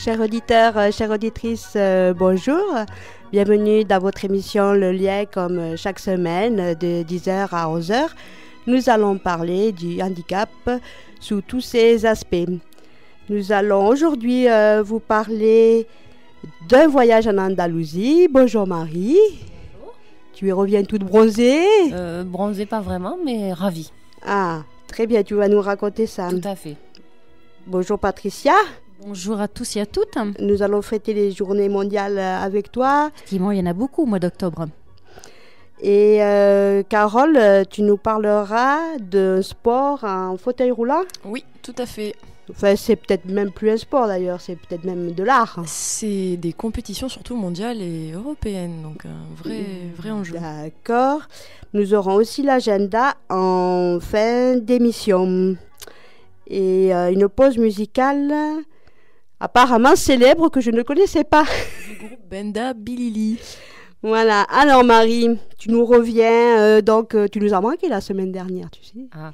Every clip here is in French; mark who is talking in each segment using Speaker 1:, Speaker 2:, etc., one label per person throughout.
Speaker 1: Chers auditeurs, chères auditrices, bonjour. Bienvenue dans votre émission Le Lien, comme chaque semaine, de 10h à 11h. Nous allons parler du handicap sous tous ses aspects. Nous allons aujourd'hui vous parler d'un voyage en Andalousie. Bonjour Marie.
Speaker 2: Bonjour.
Speaker 1: Tu reviens toute bronzée.
Speaker 2: Bronzée pas vraiment, mais ravie.
Speaker 1: Ah, très bien, tu vas nous raconter ça.
Speaker 2: Tout à fait.
Speaker 1: Bonjour Patricia.
Speaker 3: Bonjour à tous et à toutes.
Speaker 1: Nous allons fêter les journées mondiales avec toi.
Speaker 3: Effectivement, il y en a beaucoup au mois d'octobre.
Speaker 1: Et Carole, tu nous parleras d'un sport en fauteuil roulant.
Speaker 4: Oui, tout à fait.
Speaker 1: Enfin, c'est peut-être même plus un sport d'ailleurs, c'est peut-être même de l'art.
Speaker 4: C'est des compétitions surtout mondiales et européennes, donc un vrai enjeu.
Speaker 1: D'accord. Nous aurons aussi l'agenda en fin d'émission. Et une pause musicale apparemment célèbre que je ne connaissais pas.
Speaker 4: Du groupe Benda Bilili.
Speaker 1: Voilà. Alors Marie, tu nous reviens, donc tu nous as manqué la semaine dernière, tu sais.
Speaker 2: Ah.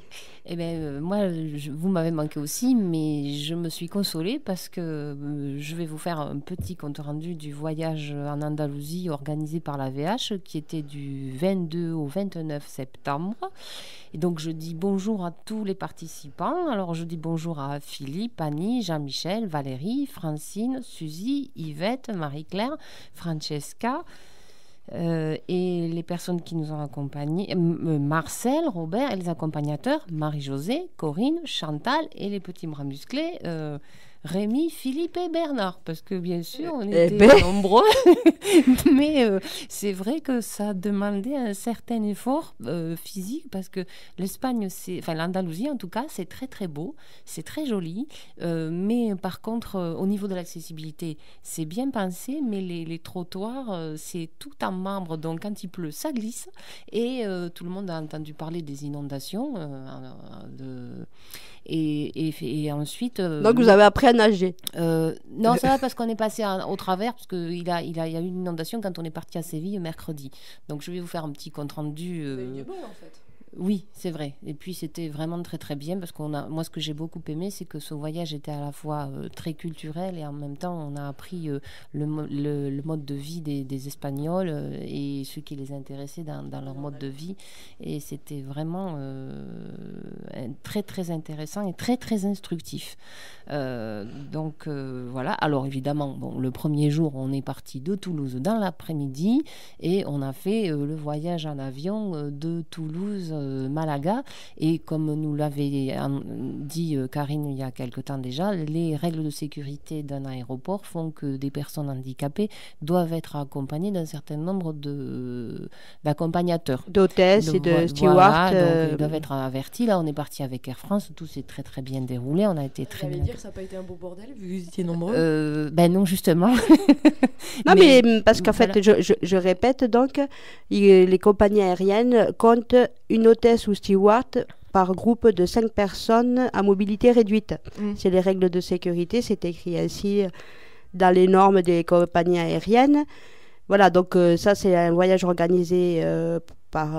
Speaker 2: Eh bien, moi, vous m'avez manqué aussi, mais je me suis consolée parce que je vais vous faire un petit compte-rendu du voyage en Andalousie organisé par la VH qui était du 22 au 29 septembre. Et donc, je dis bonjour à tous les participants. Alors, je dis bonjour à Philippe, Annie, Jean-Michel, Valérie, Francine, Suzy, Yvette, Marie-Claire, Francesca. Et les personnes qui nous ont accompagnés, Marcel, Robert et les accompagnateurs, Marie-Josée, Corinne, Chantal et les petits bras musclés, Rémi, Philippe et Bernard, parce que bien sûr on était nombreux, mais c'est vrai que ça demandait un certain effort physique, parce que l'Espagne, l'Andalousie en tout cas, c'est très très beau, c'est très joli, mais par contre au niveau de l'accessibilité, c'est bien pensé, mais les trottoirs, c'est tout en marbre, donc quand il pleut, ça glisse, et tout le monde a entendu parler des inondations, et ensuite...
Speaker 1: Donc vous avez appris à nager.
Speaker 2: Non, ça va parce qu'on est passé au travers, parce qu'il y a eu une inondation quand on est parti à Séville mercredi. Donc je vais vous faire un petit compte-rendu.
Speaker 4: Il est beau en fait.
Speaker 2: Oui, c'est vrai. Et puis c'était vraiment très très bien, parce moi ce que j'ai beaucoup aimé, c'est que ce voyage était à la fois très culturel et en même temps on a appris le mode de vie des Espagnols et ce qui les intéressait dans leur mode de vie. Et c'était vraiment très très intéressant et très très instructif. Donc voilà. Alors évidemment, le premier jour on est parti de Toulouse dans l'après-midi et on a fait le voyage en avion de Toulouse Malaga, et comme nous l'avait dit Karine il y a quelque temps déjà, les règles de sécurité d'un aéroport font que des personnes handicapées doivent être accompagnées d'un certain nombre d'accompagnateurs,
Speaker 1: d'hôtesses et de stewards.
Speaker 2: Voilà, donc ils doivent être avertis. Là on est parti avec Air France, tout s'est très très bien déroulé, on a été très bien.
Speaker 4: Dire que ça n'a pas été un beau bordel vu que vous étiez nombreux.
Speaker 2: Ben non, justement.
Speaker 1: Non, mais parce qu'en fait, je répète donc, les compagnies aériennes comptent une hôtesse ou steward par groupe de 5 personnes à mobilité réduite. C'est les règles de sécurité, c'est écrit ainsi dans les normes des compagnies aériennes. Voilà, donc ça c'est un voyage organisé par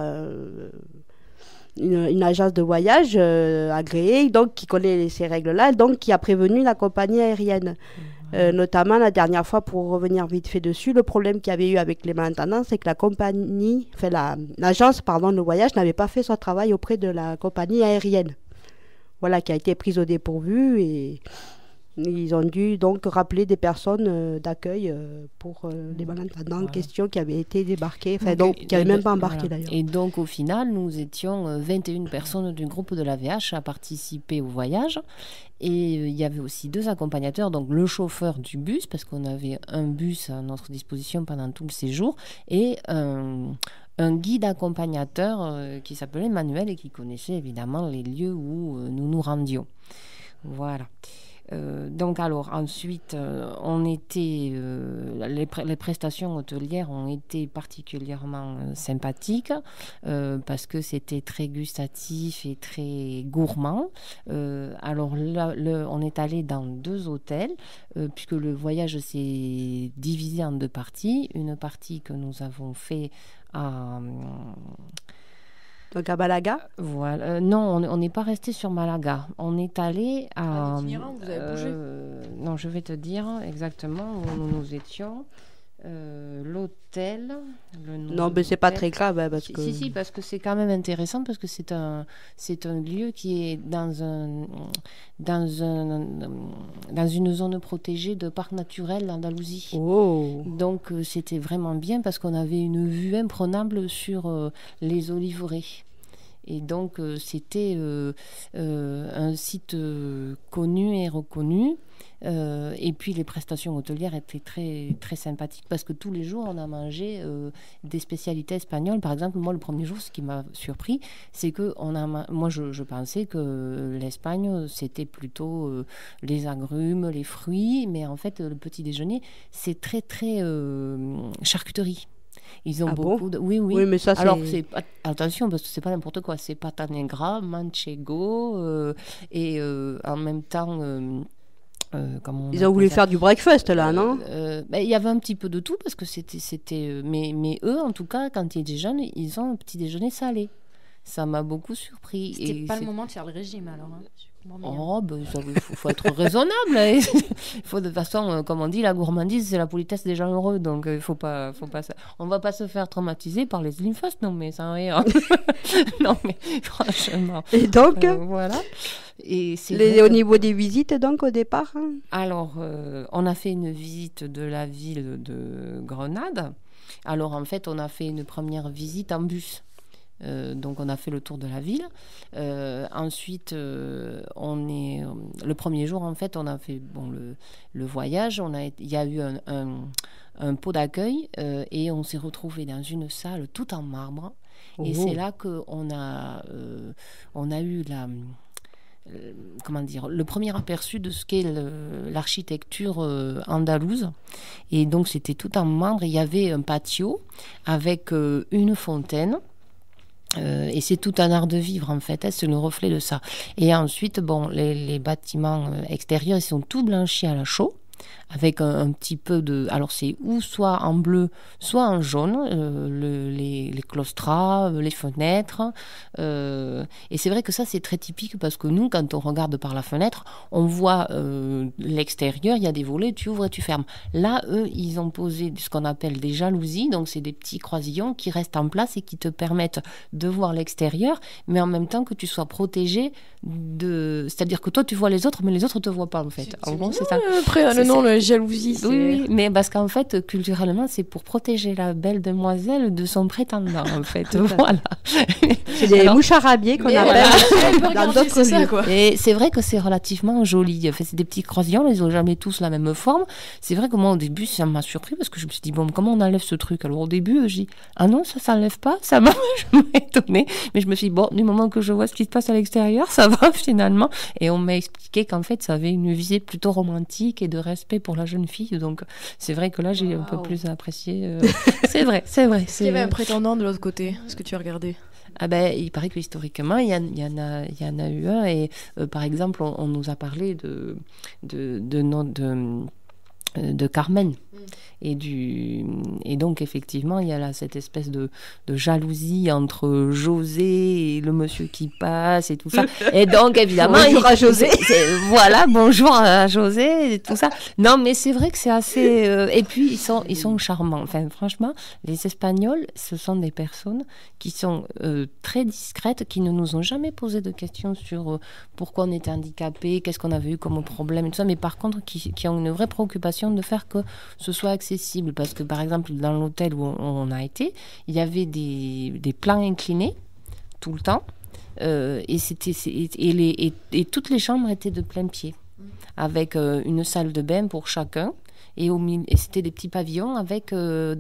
Speaker 1: une agence de voyage agréée, donc qui connaît ces règles-là, donc qui a prévenu la compagnie aérienne. Notamment la dernière fois, pour revenir vite fait dessus, le problème qu'il y avait eu avec les malentendants, c'est que l'agence de voyage n'avait pas fait son travail auprès de la compagnie aérienne. Voilà, qui a été prise au dépourvu, et ils ont dû donc rappeler des personnes d'accueil pour les malentendants en question qui avaient été débarqués, qui n'avaient même pas embarqué d'ailleurs.
Speaker 2: Et donc au final, nous étions 21 personnes du groupe de la VH à participer au voyage. Et il y avait aussi 2 accompagnateurs, donc le chauffeur du bus, parce qu'on avait un bus à notre disposition pendant tout le séjour, et un guide accompagnateur qui s'appelait Manuel et qui connaissait évidemment les lieux où nous nous rendions. Voilà. Donc alors ensuite les prestations hôtelières ont été particulièrement sympathiques parce que c'était très gustatif et très gourmand. Alors là, on est allé dans 2 hôtels puisque le voyage s'est divisé en 2 parties. Une partie que nous avons fait à
Speaker 1: Donc à Malaga.
Speaker 2: Voilà. Non, on n'est pas resté sur Malaga. On est allé à...
Speaker 4: itinérant, vous avez bougé.
Speaker 2: non, je vais te dire exactement où nous étions. L'hôtel.
Speaker 1: Non, mais c'est pas très grave, hein, parce que...
Speaker 2: Si, parce que c'est quand même intéressant, parce que c'est un lieu qui est dans une zone protégée de parc naturel d'Andalousie.
Speaker 1: Oh.
Speaker 2: Donc, c'était vraiment bien, parce qu'on avait une vue imprenable sur les oliveraies. Et donc, c'était un site connu et reconnu. Et puis les prestations hôtelières étaient très, très sympathiques parce que tous les jours on a mangé des spécialités espagnoles. Par exemple, moi le premier jour, ce qui m'a surpris, c'est que moi je pensais que l'Espagne c'était plutôt les agrumes, les fruits, mais en fait le petit déjeuner c'est très très charcuterie. Ils ont beaucoup de... Oui,
Speaker 1: mais ça, c'est...
Speaker 2: Alors, attention, parce que c'est pas n'importe quoi. C'est pata negra, manchego, et en même temps...
Speaker 1: Ils ont voulu faire du breakfast, là, non?
Speaker 2: Il y avait un petit peu de tout, parce que c'était mais eux, en tout cas, quand ils déjeunent, ils ont un petit déjeuner salé. Ça m'a beaucoup surpris.
Speaker 3: C'était pas le moment de faire le régime, alors. Hein.
Speaker 2: Oh, il faut être raisonnable. Il faut, de toute façon, comme on dit, la gourmandise, c'est la politesse des gens heureux. Donc, on va pas se faire traumatiser par les Slim Fast, non, mais sans rien. Non, mais franchement.
Speaker 1: Et donc
Speaker 2: voilà. Et
Speaker 1: au niveau des visites, donc, au départ
Speaker 2: Alors, on a fait une visite de la ville de Grenade. Alors, en fait, on a fait une première visite en bus. Donc on a fait le tour de la ville. Ensuite, le premier jour en fait, on a fait le voyage. Il y a eu un pot d'accueil et on s'est retrouvé dans une salle tout en marbre. Et c'est là qu'on a eu le premier aperçu de ce qu'est l'architecture andalouse. Et donc c'était tout en marbre. Il y avait un patio avec une fontaine. Et c'est tout un art de vivre en fait, c'est le reflet de ça. Et ensuite, les bâtiments extérieurs, ils sont tout blanchis à la chaux, avec un petit peu de... Alors c'est ou soit en bleu, soit en jaune, les claustras, les fenêtres. Et c'est vrai que ça, c'est très typique parce que nous, quand on regarde par la fenêtre, on voit l'extérieur, il y a des volets, tu ouvres et tu fermes. Là, eux, ils ont posé ce qu'on appelle des jalousies, donc c'est des petits croisillons qui restent en place et qui te permettent de voir l'extérieur, mais en même temps que tu sois protégé c'est-à-dire que toi, tu vois les autres, mais les autres ne te voient pas, en fait. En gros, c'est ça.
Speaker 4: Après, le nom, la jalousie, c'est...
Speaker 2: Oui, mais parce qu'en fait, culturellement, c'est pour protéger la belle demoiselle de son prétendant, en fait. Voilà.
Speaker 1: C'est des mouches arabiées qu'on appelle dans d'autres lieux.
Speaker 2: Et c'est vrai que c'est relativement joli. Enfin, c'est des petits croisillons, ils n'ont jamais tous la même forme. C'est vrai que moi, au début, ça m'a surpris parce que je me suis dit, comment on enlève ce truc? Alors, au début, j'ai dit, ah non, ça s'enlève pas. Je m'ai étonnée. Mais je me suis dit, du moment que je vois ce qui se passe à l'extérieur, ça va finalement. Et on m'a expliqué qu'en fait, ça avait une visée plutôt romantique et de respect pour la jeune fille. Donc, c'est vrai que là, j'ai un peu plus apprécié. C'est vrai.
Speaker 4: Est-ce qu'il y avait un prétendant de l'autre côté? Est-ce que tu as regardé?
Speaker 2: Il paraît que historiquement, il y en a eu un. Et par exemple, on nous a parlé de Carmen. Et donc effectivement il y a là cette espèce de jalousie entre José et le monsieur qui passe et tout ça, et donc évidemment
Speaker 1: bonjour à José.
Speaker 2: Voilà, bonjour à José et tout ça. Non mais c'est vrai que c'est assez et puis ils sont charmants. Enfin franchement, les Espagnols, ce sont des personnes qui sont très discrètes, qui ne nous ont jamais posé de questions sur pourquoi on était handicapés, qu'est-ce qu'on avait eu comme problème et tout ça, mais par contre qui ont une vraie préoccupation de faire que ce soit accessible, parce que par exemple dans l'hôtel où on a été, il y avait des plans inclinés tout le temps, et toutes les chambres étaient de plein pied, avec une salle de bain pour chacun, et c'était des petits pavillons avec un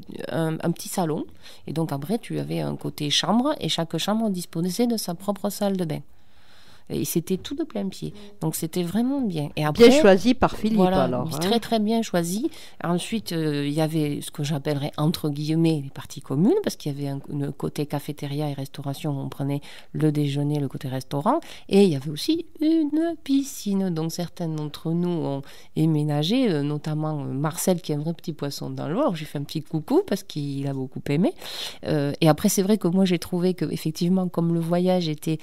Speaker 2: petit salon, et donc après tu avais un côté chambre, et chaque chambre disposait de sa propre salle de bain. Et c'était tout de plein pied. Donc, c'était vraiment bien. Et après,
Speaker 1: bien choisi par Philippe,
Speaker 2: voilà,
Speaker 1: alors.
Speaker 2: Très, très bien choisi. Ensuite, il y avait ce que j'appellerais, entre guillemets, les parties communes, parce qu'il y avait un côté cafétéria et restauration. On prenait le déjeuner, le côté restaurant. Et il y avait aussi une piscine. Donc, certains d'entre nous ont éménagé, notamment Marcel, qui est un vrai petit poisson dans l'eau. Alors, j'ai fait un petit coucou, parce qu'il a beaucoup aimé. Et après, c'est vrai que moi, j'ai trouvé que, effectivement, comme le voyage était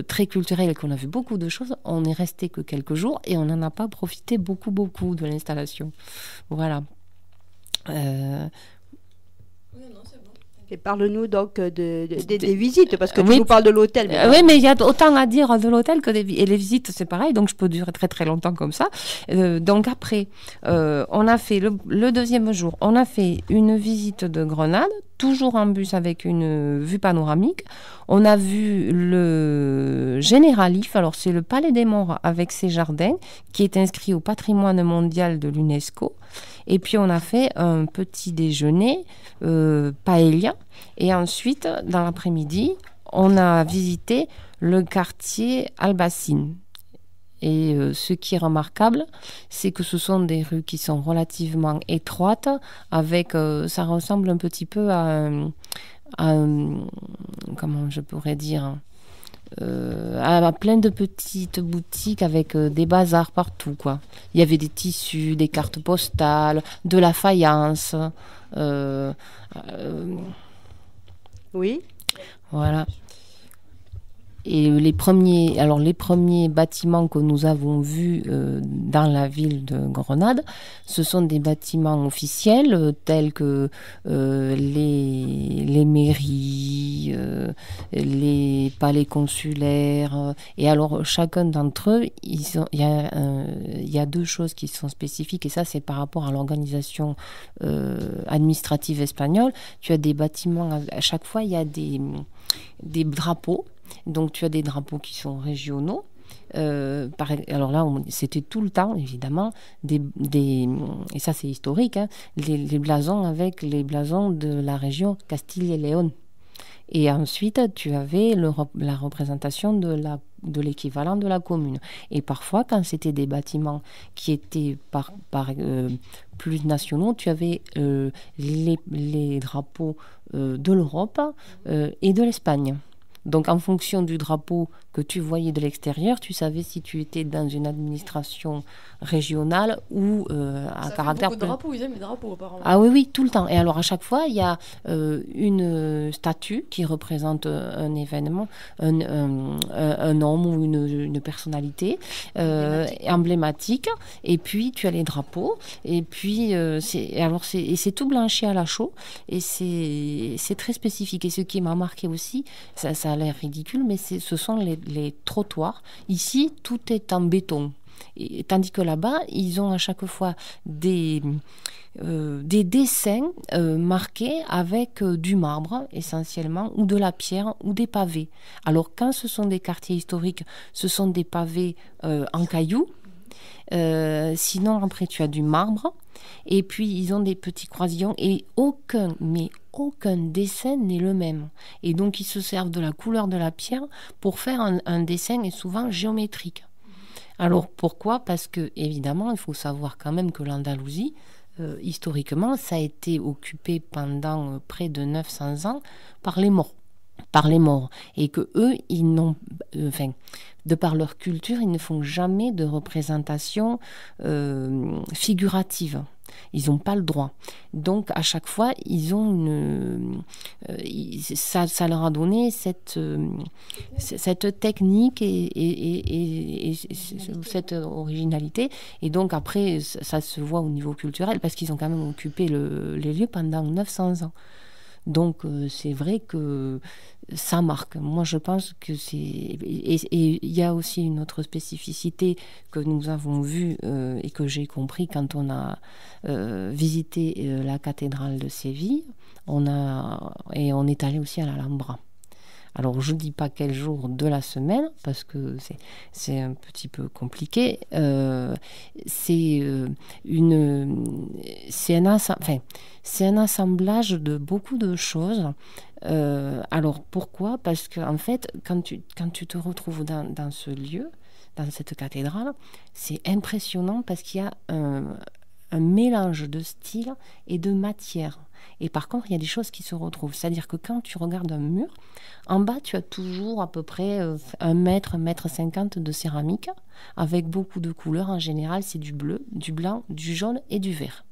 Speaker 2: très culturel, qu'on a vu beaucoup de choses, on n'est resté que quelques jours et on n'en a pas profité beaucoup de l'installation. Voilà.
Speaker 1: Et parle-nous donc des visites, parce que tu nous parles de l'hôtel.
Speaker 2: Oui, mais il y a autant à dire de l'hôtel que et les visites, c'est pareil, donc je peux durer très très longtemps comme ça. Donc après, on a fait le deuxième jour, on a fait une visite de Grenade, toujours en bus avec une vue panoramique. On a vu le Généralif, alors c'est le Palais des Morts avec ses jardins, qui est inscrit au patrimoine mondial de l'UNESCO. Et puis on a fait un petit déjeuner paella. Et ensuite, dans l'après-midi, on a visité le quartier Albaicín. Et ce qui est remarquable, c'est que ce sont des rues qui sont relativement étroites, avec, ça ressemble un petit peu à comment je pourrais dire, à plein de petites boutiques avec des bazars partout, quoi. Il y avait des tissus, des cartes postales, de la faïence.
Speaker 1: Oui.
Speaker 2: Voilà. Et les premiers bâtiments que nous avons vus dans la ville de Grenade, ce sont des bâtiments officiels tels que les mairies, les palais consulaires. Et alors, chacun d'entre eux, il y a deux choses qui sont spécifiques, et ça, c'est par rapport à l'organisation administrative espagnole. Tu as des bâtiments, à chaque fois, il y a des drapeaux. Donc, tu as des drapeaux qui sont régionaux. Alors là, c'était tout le temps, évidemment, et ça c'est historique, hein, les blasons avec les blasons de la région Castille et Léon. Et ensuite, tu avais la représentation de l'équivalent de la commune. Et parfois, quand c'était des bâtiments qui étaient plus nationaux, tu avais les drapeaux de l'Europe et de l'Espagne. Donc, en fonction du drapeau que tu voyais de l'extérieur, tu savais si tu étais dans une administration régionale ou à caractère...
Speaker 4: Beaucoup de drapeaux, ils aiment les drapeaux, apparemment.
Speaker 2: Ah oui, tout le temps. Et alors, à chaque fois, il y a une statue qui représente un événement, un homme ou une personnalité emblématique. Et puis, tu as les drapeaux. Et puis, c'est tout blanchi à la chaux. Et c'est très spécifique. Et ce qui m'a marqué aussi, ça a l'air ridicule, mais ce sont les trottoirs. Ici, tout est en béton. Et, tandis que là-bas, ils ont à chaque fois des dessins marqués avec du marbre, essentiellement, ou de la pierre, ou des pavés. Alors, quand ce sont des quartiers historiques, ce sont des pavés en cailloux. Sinon, après, tu as du marbre. Et puis, ils ont des petits croisillons. Et aucun dessin n'est le même. Et donc, ils se servent de la couleur de la pierre pour faire un dessin, et souvent géométrique. Alors, pourquoi ? Parce que, évidemment, il faut savoir quand même que l'Andalousie, historiquement, ça a été occupé pendant près de 900 ans par les Maures. Et que eux, ils n'ont... de par leur culture, ils ne font jamais de représentation figurative. Ils n'ont pas le droit. Donc, à chaque fois, ils ont ça leur a donné cette technique et cette originalité. Et donc, après, ça se voit au niveau culturel, parce qu'ils ont quand même occupé les lieux pendant 900 ans. Donc, c'est vrai que ça marque. Moi, je pense que c'est... Et il y a aussi une autre spécificité que nous avons vue et que j'ai compris quand on a visité la cathédrale de Séville. On est allé aussi à l'Alhambra. Alors, je ne dis pas quel jour de la semaine, parce que c'est un petit peu compliqué. C'est un assemblage de beaucoup de choses. Alors, pourquoi ? Parce qu'en fait, quand tu te retrouves dans ce lieu, dans cette cathédrale, c'est impressionnant parce qu'il y a un mélange de style et de matière. Et par contre, il y a des choses qui se retrouvent. C'est-à-dire que quand tu regardes un mur, en bas, tu as toujours à peu près 1 mètre, 1,50 m de céramique, avec beaucoup de couleurs. En général, c'est du bleu, du blanc, du jaune et du vert.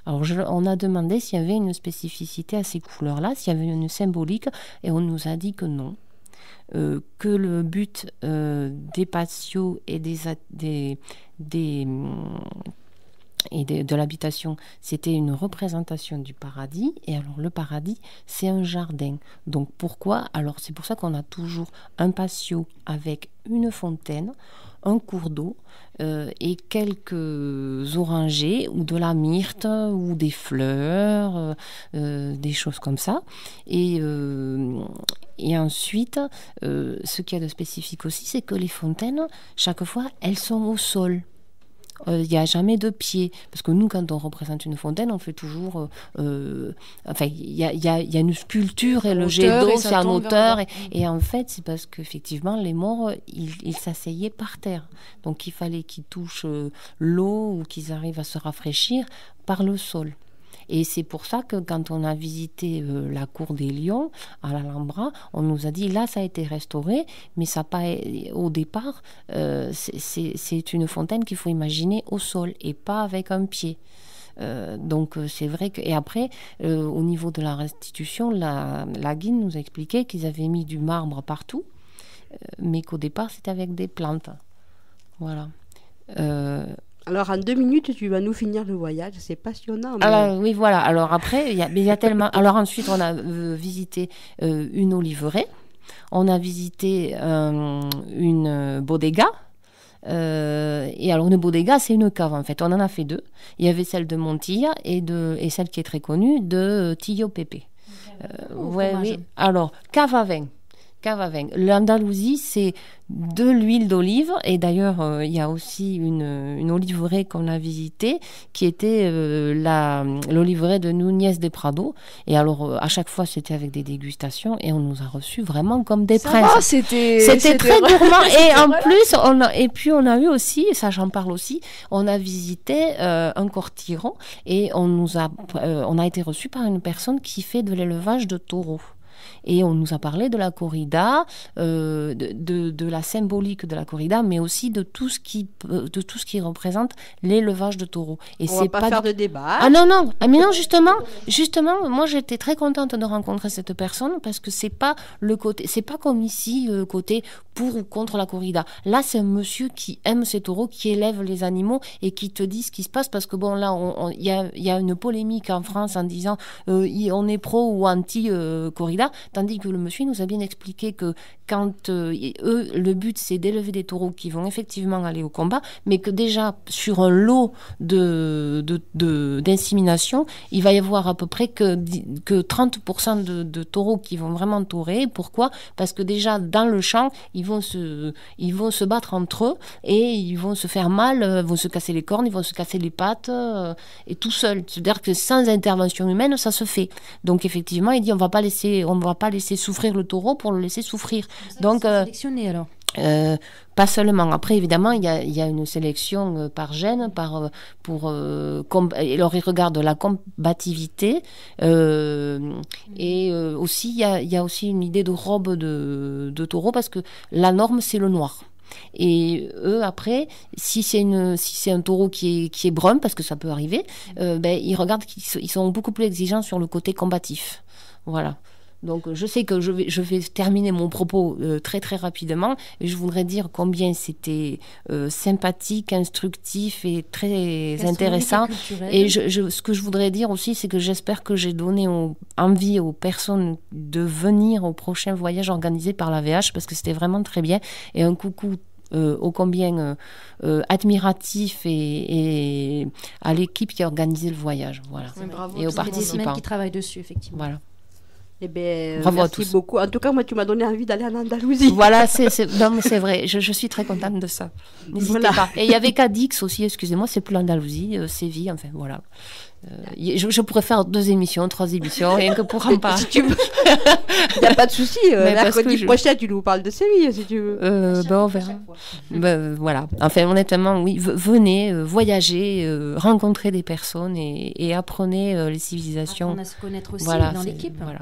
Speaker 2: Alors, on a demandé s'il y avait une spécificité à ces couleurs-là, s'il y avait une symbolique, et on nous a dit que non. que le but des patios et de l'habitation, c'était une représentation du paradis. Et alors, le paradis, c'est un jardin. Donc, pourquoi ? Alors, c'est pour ça qu'on a toujours un patio avec une fontaine, un cours d'eau et quelques orangers ou de la myrte ou des fleurs, des choses comme ça. Et ensuite, ce qu'il y a de spécifique aussi, c'est que les fontaines, chaque fois, elles sont au sol. Il n'y a jamais de pied. Parce que nous, quand on représente une fontaine, on fait toujours... enfin, il y a une sculpture et le jet d'eau, c'est en hauteur. Et en fait, c'est parce qu'effectivement, les morts, ils s'asseyaient par terre. Donc, il fallait qu'ils touchent l'eau ou qu'ils arrivent à se rafraîchir par le sol. Et c'est pour ça que quand on a visité la cour des Lions à l'Alhambra, on nous a dit là ça a été restauré, mais ça pas au départ c'est une fontaine qu'il faut imaginer au sol et pas avec un pied. Donc c'est vrai que et après au niveau de la restitution, la guide nous a expliqué qu'ils avaient mis du marbre partout, mais qu'au départ c'était avec des plantes. Voilà.
Speaker 1: Alors, en 2 minutes, tu vas nous finir le voyage. C'est passionnant. Mais...
Speaker 2: Alors, oui, voilà. Alors, après, il y a tellement... Alors, ensuite, on a visité une oliveraie. On a visité une bodega. Et alors, une bodega, c'est une cave, en fait. On en a fait 2. Il y avait celle de Montilla et celle qui est très connue, de Tillo Pepe. Oui. Alors, cave à vin. L'Andalousie, c'est de l'huile d'olive. Et d'ailleurs, il y a aussi une oliveraie qu'on a visitée, qui était l'oliveraie de Núñez de Prado. Et alors, à chaque fois, c'était avec des dégustations. Et on nous a reçus vraiment comme des princes.
Speaker 4: Oh, c'était
Speaker 2: très gourmand. Et en plus, on a eu aussi, ça j'en parle aussi, on a visité un cortiron. Et on a été reçus par une personne qui fait de l'élevage de taureaux. Et on nous a parlé de la corrida, de la symbolique de la corrida, mais aussi de tout ce qui représente l'élevage de taureaux. Et
Speaker 1: on va pas faire de débat.
Speaker 2: Ah non, mais non, justement, moi j'étais très contente de rencontrer cette personne parce que c'est pas comme ici, côté pour ou contre la corrida. Là, c'est un monsieur qui aime ces taureaux, qui élève les animaux et qui te dit ce qui se passe parce que bon, là, il y a une polémique en France en disant on est pro ou anti corrida. Tandis que le monsieur nous a bien expliqué que quand eux, le but c'est d'élever des taureaux qui vont effectivement aller au combat, mais que déjà sur un lot d'insémination, il va y avoir à peu près que 30% de taureaux qui vont vraiment taurer. Pourquoi ? Parce que déjà dans le champ, ils vont se battre entre eux et ils vont se faire mal, ils vont se casser les cornes, ils vont se casser les pattes et tout seul. C'est-à-dire que sans intervention humaine, ça se fait. Donc effectivement, il dit on va pas laisser souffrir le taureau pour le laisser souffrir. Donc
Speaker 3: sélectionné alors.
Speaker 2: Pas seulement. Après, évidemment, il y a une sélection par gène, alors ils regardent la combativité et aussi il y a aussi une idée de robe de taureau parce que la norme c'est le noir. Et eux après, si c'est un taureau qui est brun, parce que ça peut arriver, ils regardent qu'ils sont beaucoup plus exigeants sur le côté combatif. Voilà. Donc je sais que je vais terminer mon propos très très rapidement et je voudrais dire combien c'était sympathique, instructif et très intéressant. Et ce que je voudrais dire aussi, c'est que j'espère que j'ai donné envie aux personnes de venir au prochain voyage organisé par la VH parce que c'était vraiment très bien. Et un coucou ô combien admiratif et à l'équipe qui a organisé le voyage. Voilà.
Speaker 3: Bravo,
Speaker 2: et aux participants.
Speaker 3: des semaines qui travaillent dessus, effectivement.
Speaker 2: Voilà.
Speaker 1: Eh bien,
Speaker 2: bravo
Speaker 1: merci beaucoup. En tout cas, moi, tu m'as donné envie d'aller en Andalousie.
Speaker 2: Voilà, non, mais c'est vrai. Je suis très contente de ça. N'hésitez pas. Et il y avait Cadix aussi, excusez-moi, c'est plus l'Andalousie, Séville, enfin, voilà. Je pourrais faire 2 émissions, 3 émissions, rien que pour en parler.
Speaker 1: Si tu veux. Il n'y a pas de souci. Mercredi prochain, tu nous parles de Séville, si tu veux.
Speaker 2: On verra. Voilà. Enfin, honnêtement, oui, venez, voyagez, rencontrez des personnes et apprenez les civilisations.
Speaker 3: Apprendre à se connaître aussi dans l'équipe.
Speaker 2: Voilà.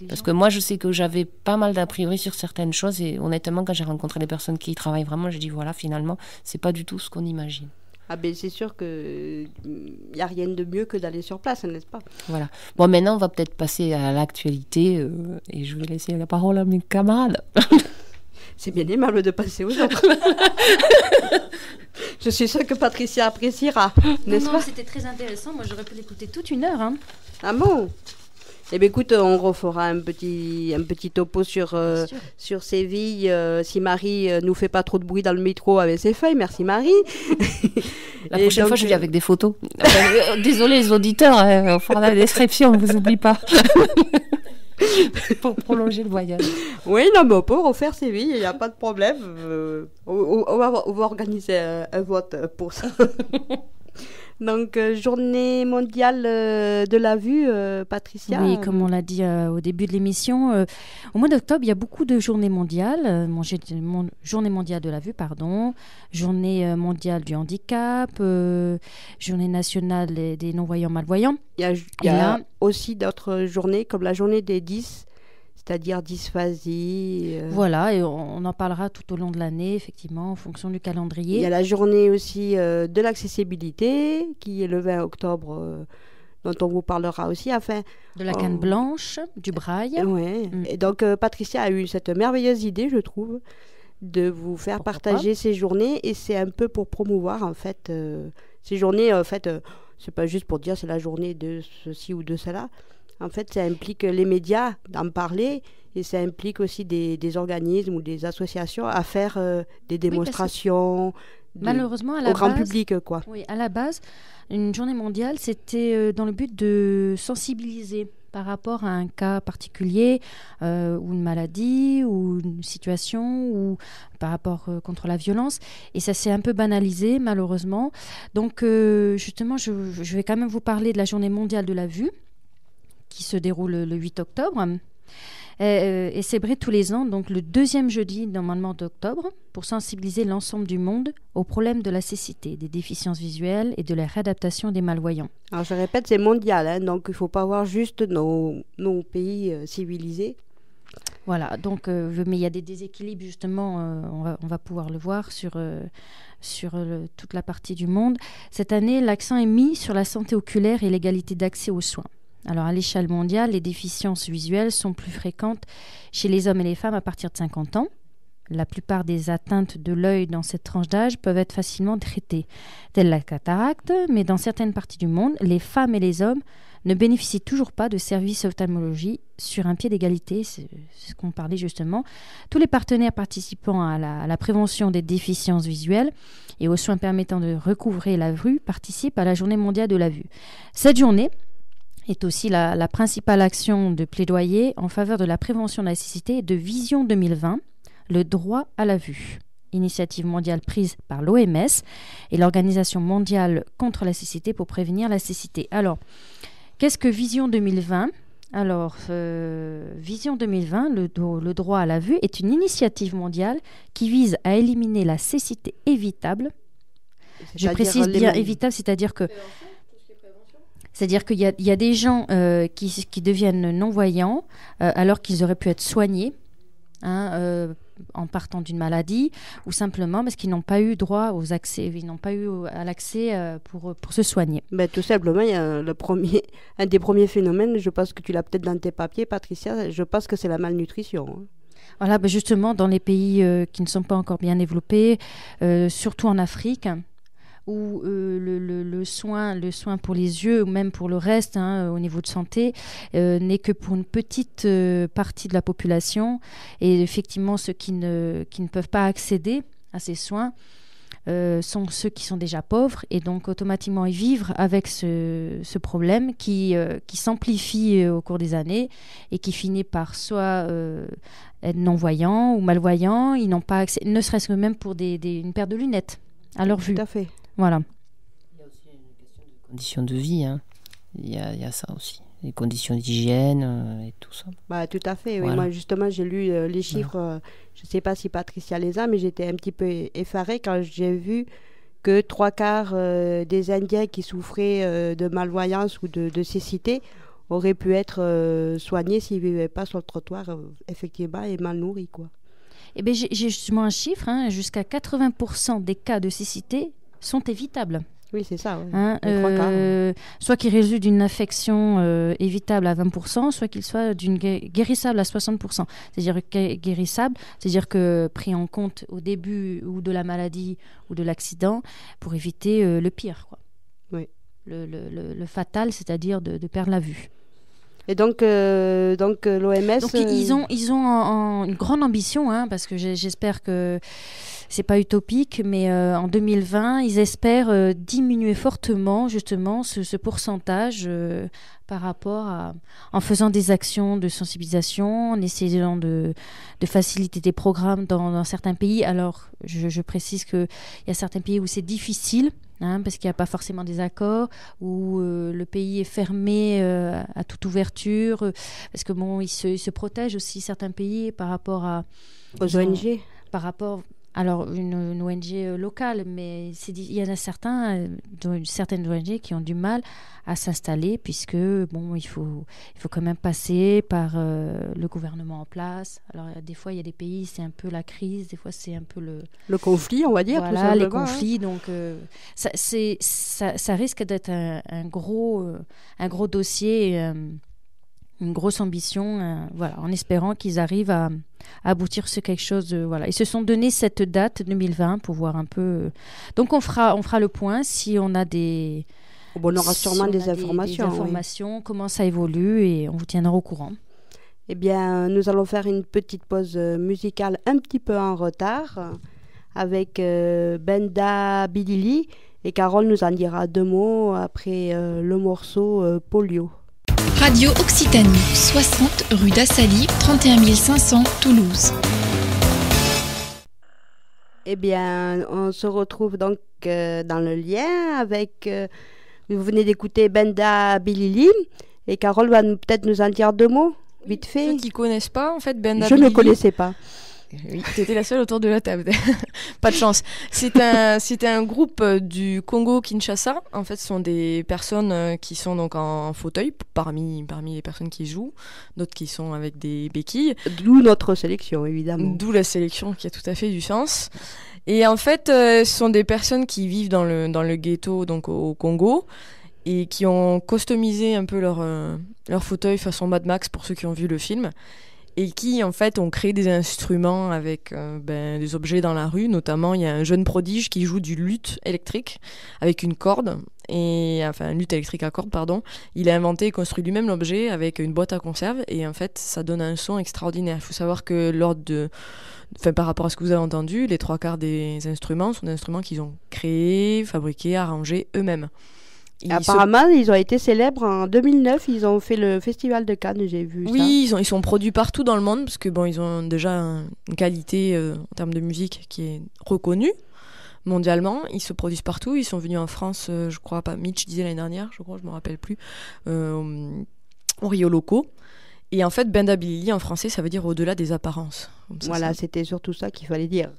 Speaker 2: Parce que moi, je sais que j'avais pas mal d'a priori sur certaines choses et honnêtement, quand j'ai rencontré des personnes qui y travaillent vraiment, je dis voilà, finalement, c'est pas du tout ce qu'on imagine.
Speaker 1: Ah ben c'est sûr que il n'y a rien de mieux que d'aller sur place, n'est-ce pas?
Speaker 2: Voilà. Bon, maintenant, on va peut-être passer à l'actualité et je vais laisser la parole à mes camarades.
Speaker 1: C'est bien aimable de passer aux autres. Je suis sûre que Patricia appréciera, n'est-ce pas?
Speaker 3: Non, c'était très intéressant. Moi, j'aurais pu l'écouter toute une heure. Hein.
Speaker 1: Ah bon? Eh bien, écoute, on refera un petit topo sur Séville, si Marie nous fait pas trop de bruit dans le métro avec ses feuilles. Merci Marie.
Speaker 2: La prochaine fois, je viens avec des photos. Désolée les auditeurs, on fera la description, on vous oublie pas. Pour prolonger le voyage.
Speaker 1: Oui, non, mais on peut refaire Séville, il n'y a pas de problème. On va organiser un vote pour ça. Donc, journée mondiale de la vue, Patricia.
Speaker 3: Oui, comme on l'a dit au début de l'émission, au mois d'octobre, il y a beaucoup de journées mondiales. Journée mondiale de la vue, pardon. Journée mondiale du handicap. Journée nationale des non-voyants malvoyants.
Speaker 1: Il y a aussi d'autres journées, comme la journée des 10, c'est-à-dire dysphasie.
Speaker 3: Voilà, et on en parlera tout au long de l'année, effectivement, en fonction du calendrier.
Speaker 1: Il y a la journée aussi de l'accessibilité, qui est le 20 octobre, dont on vous parlera aussi. Enfin,
Speaker 3: de la canne blanche, du braille.
Speaker 1: Oui, et donc Patricia a eu cette merveilleuse idée, je trouve, de vous faire partager ces journées, et c'est un peu pour promouvoir, en fait, ces journées, en fait, c'est pas juste pour dire c'est la journée de ceci ou de cela. En fait, ça implique les médias d'en parler et ça implique aussi des organismes ou des associations à faire des démonstrations
Speaker 3: malheureusement,
Speaker 1: au grand public, quoi.
Speaker 3: Oui, à la base, une journée mondiale, c'était dans le but de sensibiliser par rapport à un cas particulier ou une maladie ou une situation ou par rapport contre la violence. Et ça s'est un peu banalisé, malheureusement. Donc, justement, je vais quand même vous parler de la journée mondiale de la vue qui se déroule le 8 octobre. Et c'est vrai tous les ans, donc le deuxième jeudi normalement d'octobre, pour sensibiliser l'ensemble du monde aux problèmes de la cécité, des déficiences visuelles et de la réadaptation des malvoyants.
Speaker 1: Alors je répète, c'est mondial, hein, donc il ne faut pas voir juste nos pays civilisés.
Speaker 3: Voilà, donc mais il y a des déséquilibres justement, on va pouvoir le voir sur toute la partie du monde. Cette année, l'accent est mis sur la santé oculaire et l'égalité d'accès aux soins. Alors, à l'échelle mondiale, les déficiences visuelles sont plus fréquentes chez les hommes et les femmes à partir de 50 ans. La plupart des atteintes de l'œil dans cette tranche d'âge peuvent être facilement traitées, telle la cataracte, mais dans certaines parties du monde, les femmes et les hommes ne bénéficient toujours pas de services d'ophtalmologie sur un pied d'égalité, c'est ce qu'on parlait justement. Tous les partenaires participant à la prévention des déficiences visuelles et aux soins permettant de recouvrer la vue participent à la Journée mondiale de la vue. Cette journée est aussi la principale action de plaidoyer en faveur de la prévention de la cécité et de Vision 2020, le droit à la vue. Initiative mondiale prise par l'OMS et l'Organisation mondiale contre la cécité pour prévenir la cécité. Alors, qu'est-ce que Vision 2020 ? Alors, Vision 2020, le droit à la vue, est une initiative mondiale qui vise à éliminer la cécité évitable. Je précise bien évitable, c'est-à-dire que qu'il y a des gens qui deviennent non-voyants alors qu'ils auraient pu être soignés en partant d'une maladie ou simplement parce qu'ils n'ont pas eu droit aux accès, ils n'ont pas eu à l'accès pour se soigner.
Speaker 1: Ben, tout simplement, il y a un des premiers phénomènes, je pense que tu l'as peut-être dans tes papiers, Patricia, je pense que c'est la malnutrition. Hein.
Speaker 3: Voilà, ben justement, dans les pays qui ne sont pas encore bien développés, surtout en Afrique, où le soin pour les yeux ou même pour le reste au niveau de santé n'est que pour une petite partie de la population, et effectivement ceux qui ne peuvent pas accéder à ces soins sont ceux qui sont déjà pauvres et donc automatiquement ils vivent avec ce problème qui s'amplifie au cours des années et qui finit par soit être non-voyants ou malvoyants. Ils n'ont pas accès, ne serait-ce que même pour une paire de lunettes à leur vue.
Speaker 1: Tout à fait.
Speaker 3: Voilà.
Speaker 2: Il y a aussi une question de conditions de vie. Hein. Il y a ça aussi. Les conditions d'hygiène et tout ça.
Speaker 1: Bah, tout à fait. Oui.
Speaker 2: Voilà.
Speaker 1: Moi, justement, j'ai lu les chiffres. Je ne sais pas si Patricia les a, mais j'étais un petit peu effarée quand j'ai vu que 3/4 des Indiens qui souffraient de malvoyance ou de cécité auraient pu être soignés s'ils ne vivaient pas sur le trottoir, effectivement, et mal nourris, quoi.
Speaker 3: Eh bien, j'ai justement un chiffre. Jusqu'à 80% des cas de cécité sont évitables.
Speaker 1: Oui, c'est ça. Ouais.
Speaker 3: Hein,
Speaker 1: Les 3 quarts.
Speaker 3: Soit qu'il résulte d'une infection évitable à 20%, soit qu'il soit d'une guérissable à 60%. C'est-à-dire guérissable, c'est-à-dire que pris en compte au début ou de la maladie ou de l'accident pour éviter le pire, quoi.
Speaker 1: Oui.
Speaker 3: Le fatal, c'est-à-dire de perdre la vue.
Speaker 1: Et donc l'OMS...
Speaker 3: Donc ils ont une grande ambition, hein, parce que j'espère que c'est pas utopique, mais en 2020, ils espèrent diminuer fortement justement ce pourcentage par rapport en faisant des actions de sensibilisation, en essayant de faciliter des programmes dans certains pays. Alors, je précise qu'il y a certains pays où c'est difficile, hein, parce qu'il n'y a pas forcément des accords, où le pays est fermé à toute ouverture, parce que bon, ils se protègent aussi, certains pays, par rapport
Speaker 1: aux ONG.
Speaker 3: Par rapport... Alors, une ONG locale, mais il y en a certaines ONG qui ont du mal à s'installer, puisque bon, il faut quand même passer par le gouvernement en place. Alors, des fois, il y a des pays, c'est un peu la crise, des fois, c'est un peu le
Speaker 1: conflit, on va dire.
Speaker 3: Voilà,
Speaker 1: tout simplement,
Speaker 3: les conflits. Hein. Donc, ça risque d'être un gros dossier, une grosse ambition, voilà, en espérant qu'ils arrivent à aboutir sur quelque chose. Voilà. Ils se sont donné cette date 2020 pour voir un peu. Donc on fera le point si on a des.
Speaker 1: Bon, on aura sûrement des informations.
Speaker 3: Des informations, oui. Comment ça évolue, et on vous tiendra au courant.
Speaker 1: Eh bien, nous allons faire une petite pause musicale un petit peu en retard avec Benda Bilili, et Carole nous en dira 2 mots après le morceau Polio.
Speaker 5: Radio Occitanie, 60 rue d'Assaly, 31 500 Toulouse.
Speaker 1: Eh bien, on se retrouve donc dans le lien avec... vous venez d'écouter Benda Bilili, et Carole va peut-être nous en dire 2 mots, vite fait.
Speaker 4: Ceux qui ne connaissent pas, en fait, Benda
Speaker 1: Je
Speaker 4: Bilili...
Speaker 1: ne connaissais pas.
Speaker 4: Oui, tu étais la seule autour de la table. Pas de chance. C'était un groupe du Congo-Kinshasa. En fait, ce sont des personnes qui sont donc en fauteuil, parmi les personnes qui jouent, d'autres qui sont avec des béquilles.
Speaker 1: D'où notre sélection, évidemment.
Speaker 4: D'où la sélection qui a tout à fait du sens. Et en fait, ce sont des personnes qui vivent dans le ghetto, donc au Congo, et qui ont customisé un peu leur fauteuil façon Mad Max, pour ceux qui ont vu le film. Et qui, en fait, ont créé des instruments avec des objets dans la rue. Notamment, il y a un jeune prodige qui joue du luth électrique avec une corde, un luth électrique à corde, pardon. Il a inventé et construit lui-même l'objet avec une boîte à conserve, et en fait, ça donne un son extraordinaire. Il faut savoir que par rapport à ce que vous avez entendu, les 3 quarts des instruments sont des instruments qu'ils ont créés, fabriqués, arrangés eux-mêmes.
Speaker 1: Apparemment, ils ont été célèbres en 2009. Ils ont fait le festival de Cannes, j'ai vu ça.
Speaker 4: Oui, ils sont produits partout dans le monde, parce que ils ont déjà une qualité en termes de musique qui est reconnue mondialement. Ils se produisent partout. Ils sont venus en France, je crois pas. Mitch disait l'année dernière, je crois, je me rappelle plus, au Rio Loco. Et en fait, Benda Bilili en français, ça veut dire au-delà des apparences.
Speaker 1: Voilà, c'était surtout ça qu'il fallait dire.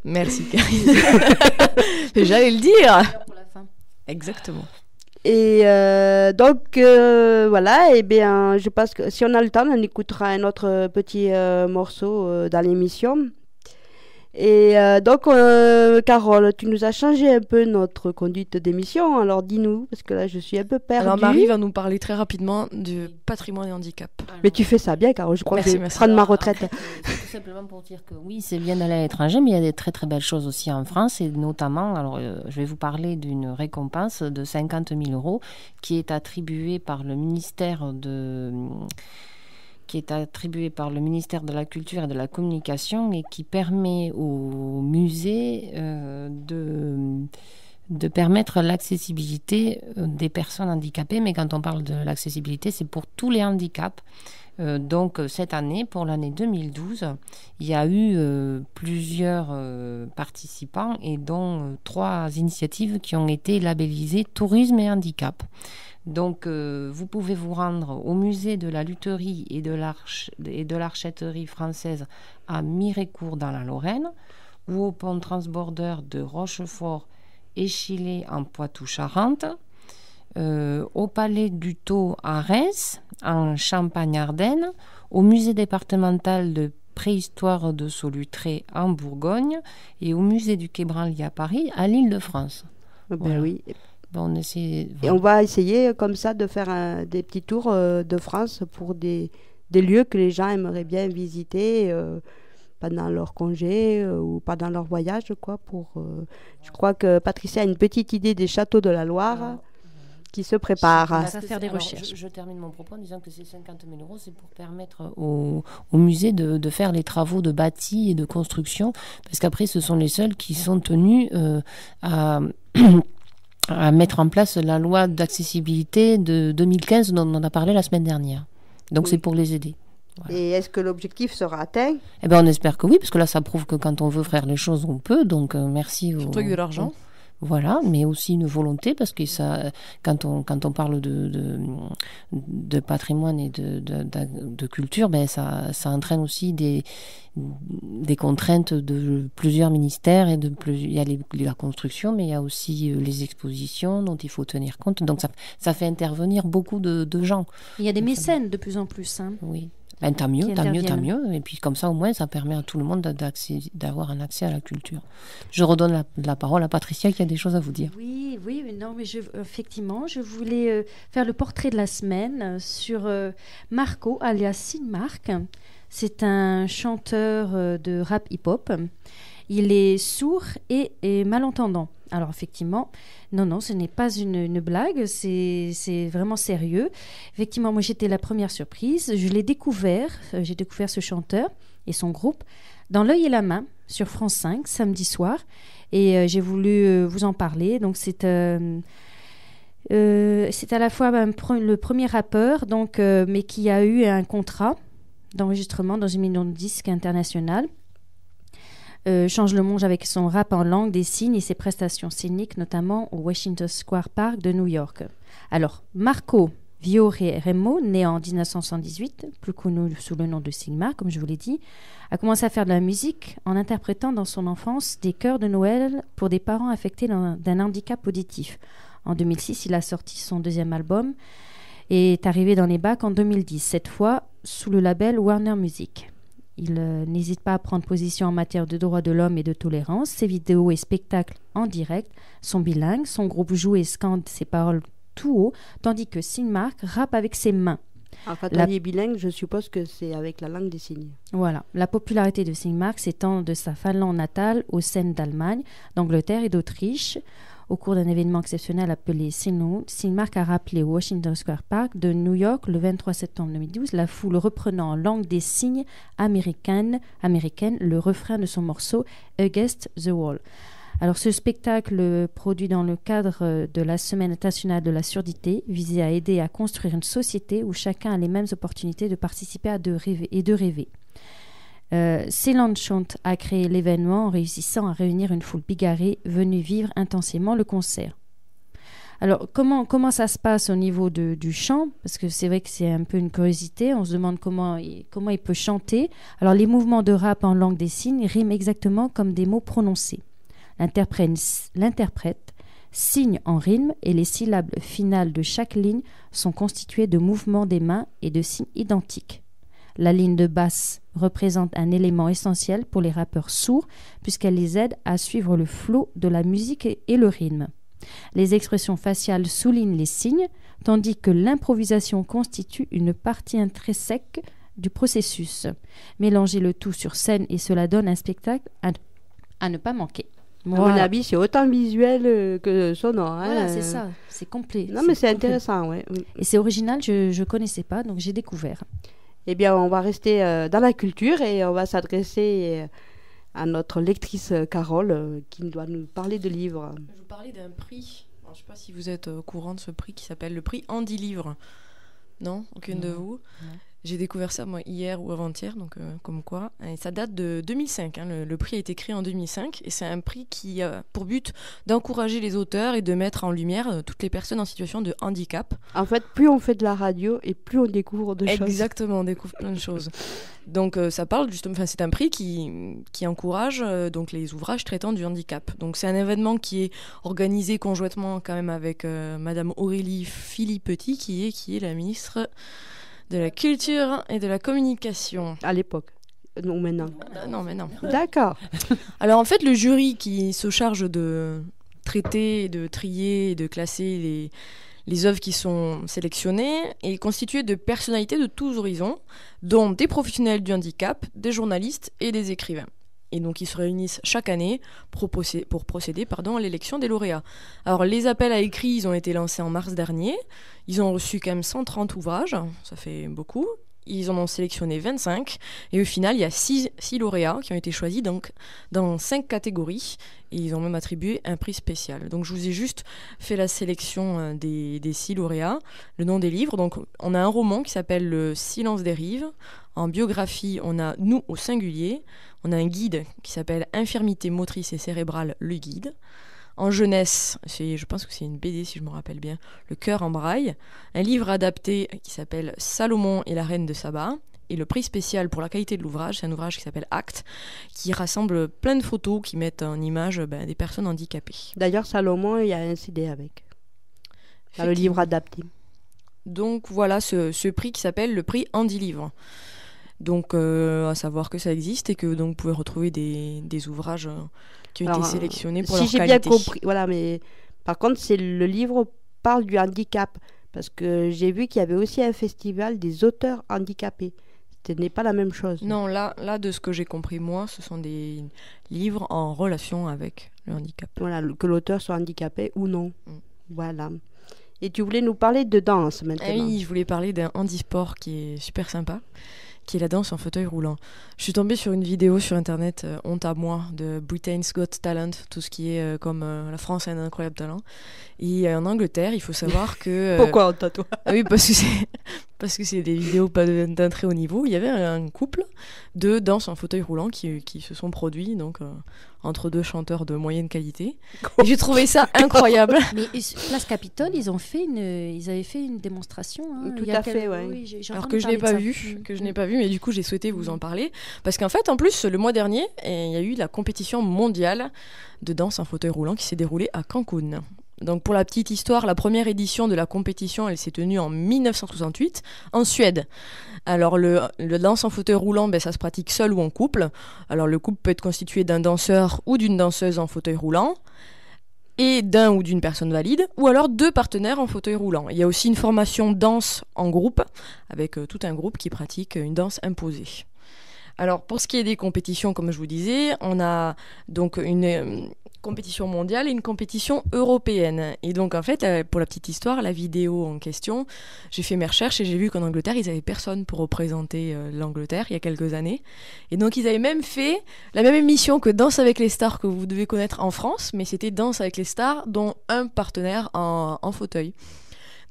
Speaker 4: Merci, Karine. J'allais le dire. Exactement.
Speaker 1: Et donc, voilà, et bien, je pense que si on a le temps, on écoutera un autre petit morceau dans l'émission. Et donc, Carole, tu nous as changé un peu notre conduite d'émission, alors dis-nous, parce que là, je suis un peu perdue.
Speaker 4: Alors, Marie va nous parler très rapidement du patrimoine et handicap.
Speaker 1: Mais tu fais ça bien, Carole, je crois que je vais prendre ma retraite.
Speaker 2: Tout simplement pour dire que oui, c'est bien d'aller à l'étranger, mais il y a des très très belles choses aussi en France, et notamment, alors je vais vous parler d'une récompense de 50 000 € qui est attribuée par le ministère de la Culture et de la Communication, et qui permet aux musées de permettre l'accessibilité des personnes handicapées. Mais quand on parle de l'accessibilité, c'est pour tous les handicaps. Donc cette année, pour l'année 2012, il y a eu plusieurs participants, et dont 3 initiatives qui ont été labellisées Tourisme et Handicap. Donc, vous pouvez vous rendre au musée de la lutherie et de l'archetterie française à Mirecourt dans la Lorraine, ou au pont transborder de Rochefort-Échillé en Poitou-Charentes, au palais du Thau à Reims, en Champagne-Ardenne, au musée départemental de préhistoire de Solutré en Bourgogne et au musée du Quai Branly à Paris, à l'Île-de-France. Voilà.
Speaker 1: Oui.
Speaker 2: On essaie,
Speaker 1: Et on va essayer comme ça de faire des petits tours de France pour des lieux que les gens aimeraient bien visiter pendant leur congé ou pendant leur voyage, quoi. Je crois que Patricia a une petite idée des châteaux de la Loire qui se préparent.
Speaker 3: On va faire des recherches.
Speaker 2: Je termine mon propos en disant que ces 50 000 €, c'est pour permettre au musée de faire les travaux de bâti et de construction, parce qu'après, ce sont les seuls qui sont tenus à mettre en place la loi d'accessibilité de 2015 dont on a parlé la semaine dernière. Donc c'est pour les aider. Voilà.
Speaker 1: Et est-ce que l'objectif sera atteint ?
Speaker 2: Eh ben, on espère que oui, parce que là, ça prouve que quand on veut faire les choses, on peut. Donc merci.
Speaker 4: Surtout avec de l'argent.
Speaker 2: Voilà, mais aussi une volonté, parce que ça, quand on parle de patrimoine et de culture, ben ça entraîne aussi des contraintes de plusieurs ministères il y a la construction, mais il y a aussi les expositions dont il faut tenir compte. Donc ça fait intervenir beaucoup de gens.
Speaker 3: Il y a des mécènes de plus en plus. Hein.
Speaker 2: Oui. Ben, tant mieux. Et puis comme ça, au moins, ça permet à tout le monde d'avoir un accès à la culture. Je redonne la parole à Patricia qui a des choses à vous dire.
Speaker 3: Oui, non, mais effectivement, je voulais faire le portrait de la semaine sur Marco, alias Sigmark. C'est un chanteur de rap hip-hop. Il est sourd et malentendant. Alors effectivement, non, ce n'est pas une blague, c'est vraiment sérieux. Effectivement, moi j'étais la première surprise. Je l'ai découvert, j'ai découvert ce chanteur et son groupe dans L'œil et la main sur France 5 samedi soir. Et j'ai voulu vous en parler. Donc c'est à la fois le premier rappeur, mais qui a eu un contrat d'enregistrement dans une maison de disques internationale. Change le monde avec son rap en langue des signes et ses prestations scéniques, notamment au Washington Square Park de New York. Alors, Marco Vioremo, né en 1978, plus connu sous le nom de Sigmark, comme je vous l'ai dit, a commencé à faire de la musique en interprétant dans son enfance des chœurs de Noël pour des parents affectés d'un handicap auditif. En 2006, il a sorti son deuxième album et est arrivé dans les bacs en 2010, cette fois sous le label Warner Music. Il n'hésite pas à prendre position en matière de droits de l'homme et de tolérance. Ses vidéos et spectacles en direct sont bilingues. Son groupe joue et scande ses paroles tout haut, tandis que Sigmark rappe avec ses mains.
Speaker 1: Quand on est bilingue, je suppose que c'est avec la langue des signes.
Speaker 3: Voilà. La popularité de Sigmark s'étend de sa Finlande natale aux scènes d'Allemagne, d'Angleterre et d'Autriche. Au cours d'un événement exceptionnel appelé Synode, Sigmark a rappelé au Washington Square Park de New York le 23 septembre 2012, la foule reprenant en langue des signes américaine le refrain de son morceau Against the Wall. Alors ce spectacle, produit dans le cadre de la Semaine internationale de la surdité, visait à aider à construire une société où chacun a les mêmes opportunités de participer de rêver. Ceylan Chant a créé l'événement en réussissant à réunir une foule bigarrée venue vivre intensément le concert. Alors comment ça se passe au niveau du chant ? Parce que c'est vrai que c'est un peu une curiosité, on se demande comment il peut chanter. Alors les mouvements de rap en langue des signes riment exactement comme des mots prononcés. L'interprète signe en rythme et les syllabes finales de chaque ligne sont constituées de mouvements des mains et de signes identiques. La ligne de basse représente un élément essentiel pour les rappeurs sourds puisqu'elle les aide à suivre le flot de la musique et le rythme. Les expressions faciales soulignent les signes, tandis que l'improvisation constitue une partie intrinsèque du processus. Mélangez le tout sur scène et cela donne un spectacle à ne pas manquer.
Speaker 1: Voilà. À mon avis, c'est autant visuel que sonore. Hein.
Speaker 3: Voilà, c'est ça, c'est complet.
Speaker 1: Non, mais c'est intéressant, ouais.
Speaker 3: Et c'est original, je ne connaissais pas, donc j'ai découvert.
Speaker 1: Eh bien, on va rester dans la culture et on va s'adresser à notre lectrice Carole qui doit nous parler de livres.
Speaker 4: Je vais vous parler d'un prix. Alors, je ne sais pas si vous êtes au courant de ce prix qui s'appelle le prix Andy Livre. Non ? Aucune de vous ? Non. J'ai découvert ça moi hier ou avant-hier, donc comme quoi. Et ça date de 2005. Hein, le prix a été créé en 2005 et c'est un prix qui a pour but d'encourager les auteurs et de mettre en lumière toutes les personnes en situation de handicap.
Speaker 1: En fait, plus on fait de la radio et plus on découvre de choses.
Speaker 4: Exactement, on découvre plein de choses. Donc ça parle justement. Enfin, c'est un prix qui encourage donc les ouvrages traitant du handicap. Donc c'est un événement qui est organisé conjointement quand même avec Madame Aurélie Filippetti qui est la ministre de la Culture et de la Communication.
Speaker 1: À l'époque. Non, maintenant.
Speaker 4: Non, mais non.
Speaker 1: D'accord.
Speaker 4: Alors en fait, le jury qui se charge de traiter, de trier et de classer les œuvres qui sont sélectionnées est constitué de personnalités de tous horizons, dont des professionnels du handicap, des journalistes et des écrivains. Et donc ils se réunissent chaque année pour procéder à l'élection des lauréats. Alors les appels à écrits, ils ont été lancés en mars dernier. Ils ont reçu quand même 130 ouvrages, ça fait beaucoup. Ils en ont sélectionné 25 et au final il y a 6 lauréats qui ont été choisis donc, dans 5 catégories et ils ont même attribué un prix spécial. Donc je vous ai juste fait la sélection des 6 lauréats, le nom des livres. Donc on a un roman qui s'appelle Le silence des rives. En biographie on a Nous au singulier. On a un guide qui s'appelle Infirmité motrice et cérébrale, le guide. En jeunesse, je pense que c'est une BD si je me rappelle bien, Le cœur en braille. Un livre adapté qui s'appelle Salomon et la reine de Saba. Et le prix spécial pour la qualité de l'ouvrage, c'est un ouvrage qui s'appelle Acte, qui rassemble plein de photos qui mettent en image des personnes handicapées.
Speaker 1: D'ailleurs, Salomon, il y a un CD avec. Dans le livre adapté.
Speaker 4: Donc voilà ce prix qui s'appelle le prix Handy Livre. Donc à savoir que ça existe et que donc vous pouvez retrouver des ouvrages qui ont été sélectionnés pour leur qualité.
Speaker 1: Si j'ai bien compris, voilà, mais par contre, le livre parle du handicap parce que j'ai vu qu'il y avait aussi un festival des auteurs handicapés. Ce n'est pas la même chose.
Speaker 4: Non, là de ce que j'ai compris moi, ce sont des livres en relation avec le handicap.
Speaker 1: Voilà, que l'auteur soit handicapé ou non. Voilà. Et tu voulais nous parler de danse maintenant.
Speaker 4: Ah oui, je voulais parler d'un handisport qui est super sympa, qui est la danse en fauteuil roulant. Je suis tombée sur une vidéo sur internet, honte à moi, de Britain's Got Talent, tout ce qui est comme la France a un incroyable talent. Et en Angleterre, il faut savoir que...
Speaker 1: Pourquoi honte à toi?
Speaker 4: Oui, parce que c'est des vidéos pas d'un très haut niveau. Il y avait un couple de danse en fauteuil roulant qui se sont produits donc, entre deux chanteurs de moyenne qualité. Et j'ai trouvé ça incroyable.
Speaker 3: Mais Place Capitole, ils avaient fait une démonstration. Hein,
Speaker 1: tout à fait, ouais.
Speaker 3: Oui,
Speaker 4: alors que je n'ai pas vu, mais du coup j'ai souhaité vous en parler. Parce qu'en fait, en plus, le mois dernier, il y a eu la compétition mondiale de danse en fauteuil roulant qui s'est déroulée à Cancun. Donc pour la petite histoire, la première édition de la compétition, elle s'est tenue en 1968 en Suède. Alors le danse en fauteuil roulant, ça se pratique seul ou en couple. Alors le couple peut être constitué d'un danseur ou d'une danseuse en fauteuil roulant et d'un ou d'une personne valide, ou alors 2 partenaires en fauteuil roulant. Il y a aussi une formation danse en groupe, avec tout un groupe qui pratique une danse imposée. Alors pour ce qui est des compétitions, comme je vous disais, on a donc une compétition mondiale et une compétition européenne. Et donc en fait, pour la petite histoire, la vidéo en question, j'ai fait mes recherches et j'ai vu qu'en Angleterre, ils n'avaient personne pour représenter l'Angleterre il y a quelques années. Et donc ils avaient même fait la même émission que Danse avec les stars que vous devez connaître en France, mais c'était Danse avec les stars, dont un partenaire en fauteuil.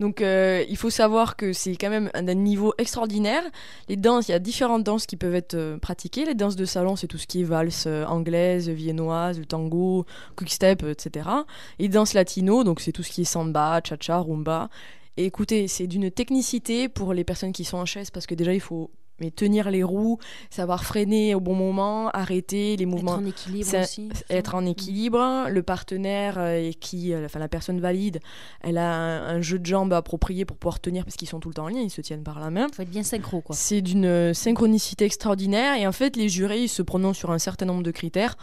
Speaker 4: Donc il faut savoir que c'est quand même d'un niveau extraordinaire. Les danses, il y a différentes danses qui peuvent être pratiquées. Les danses de salon, c'est tout ce qui est valse anglaise, viennoise, le tango, quick-step, etc. Et les danses latino, donc c'est tout ce qui est samba, cha-cha, rumba. Et écoutez, c'est d'une technicité pour les personnes qui sont en chaise, parce que déjà il faut tenir les roues, savoir freiner au bon moment, arrêter les mouvements.
Speaker 3: Être en équilibre aussi.
Speaker 4: Être en équilibre. Le partenaire, la personne valide, elle a un jeu de jambes approprié pour pouvoir tenir, parce qu'ils sont tout le temps en lien, ils se tiennent par la main.
Speaker 3: Il faut être bien synchro, quoi.
Speaker 4: C'est d'une synchronicité extraordinaire. Et en fait, les jurés, ils se prononcent sur un certain nombre de critères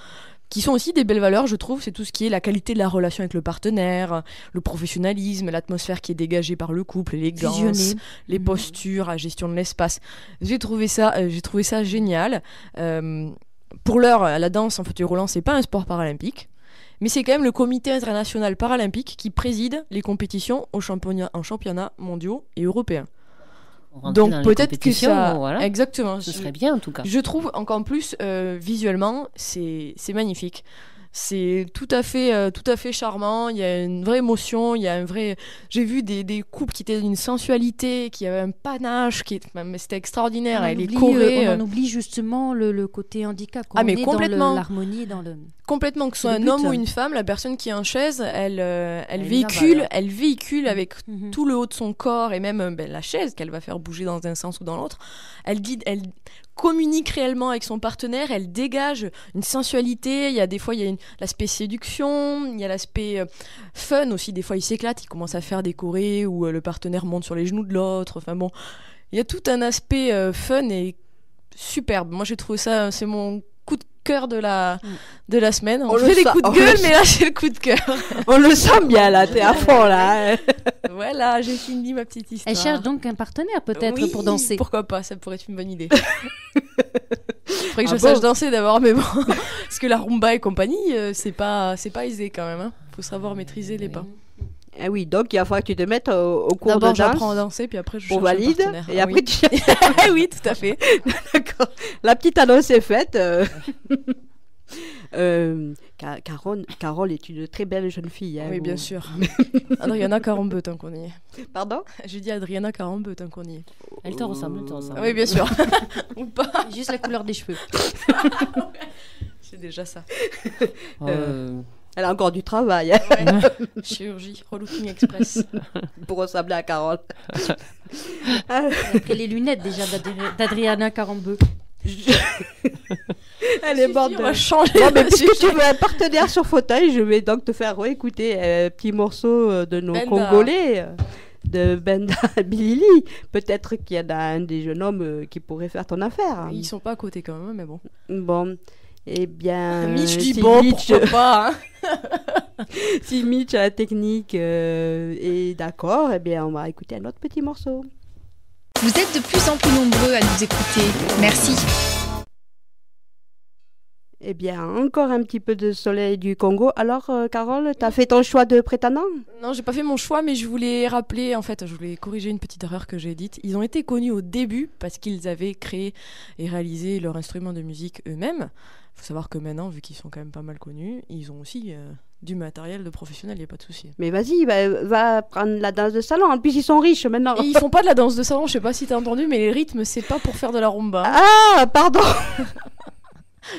Speaker 4: qui sont aussi des belles valeurs, je trouve. C'est tout ce qui est la qualité de la relation avec le partenaire, le professionnalisme, l'atmosphère qui est dégagée par le couple, l'élégance, les postures, la gestion de l'espace. J'ai trouvé ça génial. Pour l'heure, la danse en fauteuil roulant, c'est pas un sport paralympique, mais c'est quand même le comité international paralympique qui préside les compétitions en championnats mondiaux et européens. Donc peut-être que ça,
Speaker 2: voilà.
Speaker 4: Exactement.
Speaker 2: Ce serait bien en tout cas.
Speaker 4: Je trouve encore plus visuellement, c'est magnifique. C'est tout à fait charmant. Il y a une vraie émotion. Il y a un vrai. J'ai vu des couples qui étaient d'une sensualité, qui avaient un panache, c'était extraordinaire.
Speaker 3: On oublie justement le côté handicap.
Speaker 4: Ah mais complètement.
Speaker 3: Dans l'harmonie, dans le.
Speaker 4: Complètement, que ce soit un homme ou une femme, la personne qui est en chaise, elle véhicule avec tout le haut de son corps et même la chaise qu'elle va faire bouger dans un sens ou dans l'autre. Elle communique réellement avec son partenaire, elle dégage une sensualité. Des fois, il y a l'aspect séduction, il y a l'aspect fun aussi. Des fois, ils s'éclatent, ils commencent à faire des chorés où le partenaire monte sur les genoux de l'autre. Enfin bon, il y a tout un aspect fun et superbe. Moi, j'ai trouvé ça, c'est mon coup de cœur de la semaine. On
Speaker 1: le
Speaker 4: fait des
Speaker 1: sent-
Speaker 4: coups de
Speaker 1: on
Speaker 4: gueule,
Speaker 1: le
Speaker 4: mais là, c'est le coup de cœur.
Speaker 1: On le sent bien là, t'es à fond là. Hein.
Speaker 4: Voilà, j'ai fini ma petite histoire.
Speaker 3: Elle cherche donc un partenaire peut-être
Speaker 4: Oui,
Speaker 3: pour danser.
Speaker 4: Pourquoi pas, ça pourrait être une bonne idée. Faudrait que
Speaker 1: Ah
Speaker 4: je sache
Speaker 1: bon
Speaker 4: danser d'abord, mais bon. Parce que la rumba et compagnie, c'est pas aisé quand même. Hein. Faut savoir maîtriser les pas.
Speaker 1: Ah oui, donc il va falloir que tu te mettes au cours de
Speaker 4: D'abord,
Speaker 1: danse
Speaker 4: j'apprends à danser, puis après, je
Speaker 1: pour
Speaker 4: cherche un
Speaker 1: valide,
Speaker 4: partenaire.
Speaker 1: et
Speaker 4: Ah
Speaker 1: après
Speaker 4: oui.
Speaker 1: tu...
Speaker 4: Oui, tout à fait.
Speaker 1: D'accord. La petite annonce est faite. Carole est une très belle jeune fille. Hein,
Speaker 4: Oui,
Speaker 1: vous-
Speaker 4: bien sûr. Adriana Carambeu, tant qu'on y est.
Speaker 1: Pardon?
Speaker 4: J'ai dit Adriana Carambeu, tant qu'on y est.
Speaker 2: Elle te ressemble, elle te ressemble.
Speaker 4: Oui, bien sûr. Ou pas.
Speaker 3: Juste la couleur des cheveux.
Speaker 4: C'est déjà ça.
Speaker 1: Elle a encore du travail hein,
Speaker 4: Chirurgie, relooking express.
Speaker 1: pour ressembler à Carole.
Speaker 3: Elle a pris les lunettes déjà d'Adriana Carambeu.
Speaker 1: Elle est morte
Speaker 4: On
Speaker 1: de...
Speaker 4: va changer.
Speaker 1: Bon, mais
Speaker 4: de
Speaker 1: puisque
Speaker 4: sujet.
Speaker 1: tu veux un partenaire sur fauteuil, je vais donc te faire réécouter un petit morceau de nos
Speaker 4: Benda.
Speaker 1: Congolais, de Benda Bilili. Peut-être qu'il y en a un des jeunes hommes qui pourrait faire ton affaire.
Speaker 4: Ils sont pas à côté quand même, mais bon.
Speaker 1: Bon, eh bien...
Speaker 4: Mitch dit
Speaker 1: si
Speaker 4: bon,
Speaker 1: Mitch-
Speaker 4: pourquoi pas. Hein.
Speaker 1: Si Mitch à la technique est d'accord, eh bien on va écouter un autre petit morceau.
Speaker 5: Vous êtes de plus en plus nombreux à nous écouter. Merci.
Speaker 1: Eh bien, encore un petit peu de soleil du Congo. Alors, Carole, t'as fait ton choix de prétendant?
Speaker 4: Non, j'ai pas fait mon choix, mais je voulais rappeler, en fait, je voulais corriger une petite erreur que j'ai dite. Ils ont été connus au début parce qu'ils avaient créé et réalisé leur instrument de musique eux-mêmes. Il faut savoir que maintenant, vu qu'ils sont quand même pas mal connus, ils ont aussi du matériel de professionnel, il n'y a pas de souci.
Speaker 1: Mais vas-y, va prendre la danse de salon. En plus, ils sont riches maintenant.
Speaker 4: Et ils font pas de la danse de salon, je sais pas si t'as entendu, mais les rythmes, c'est pas pour faire de la rumba.
Speaker 1: Ah, pardon.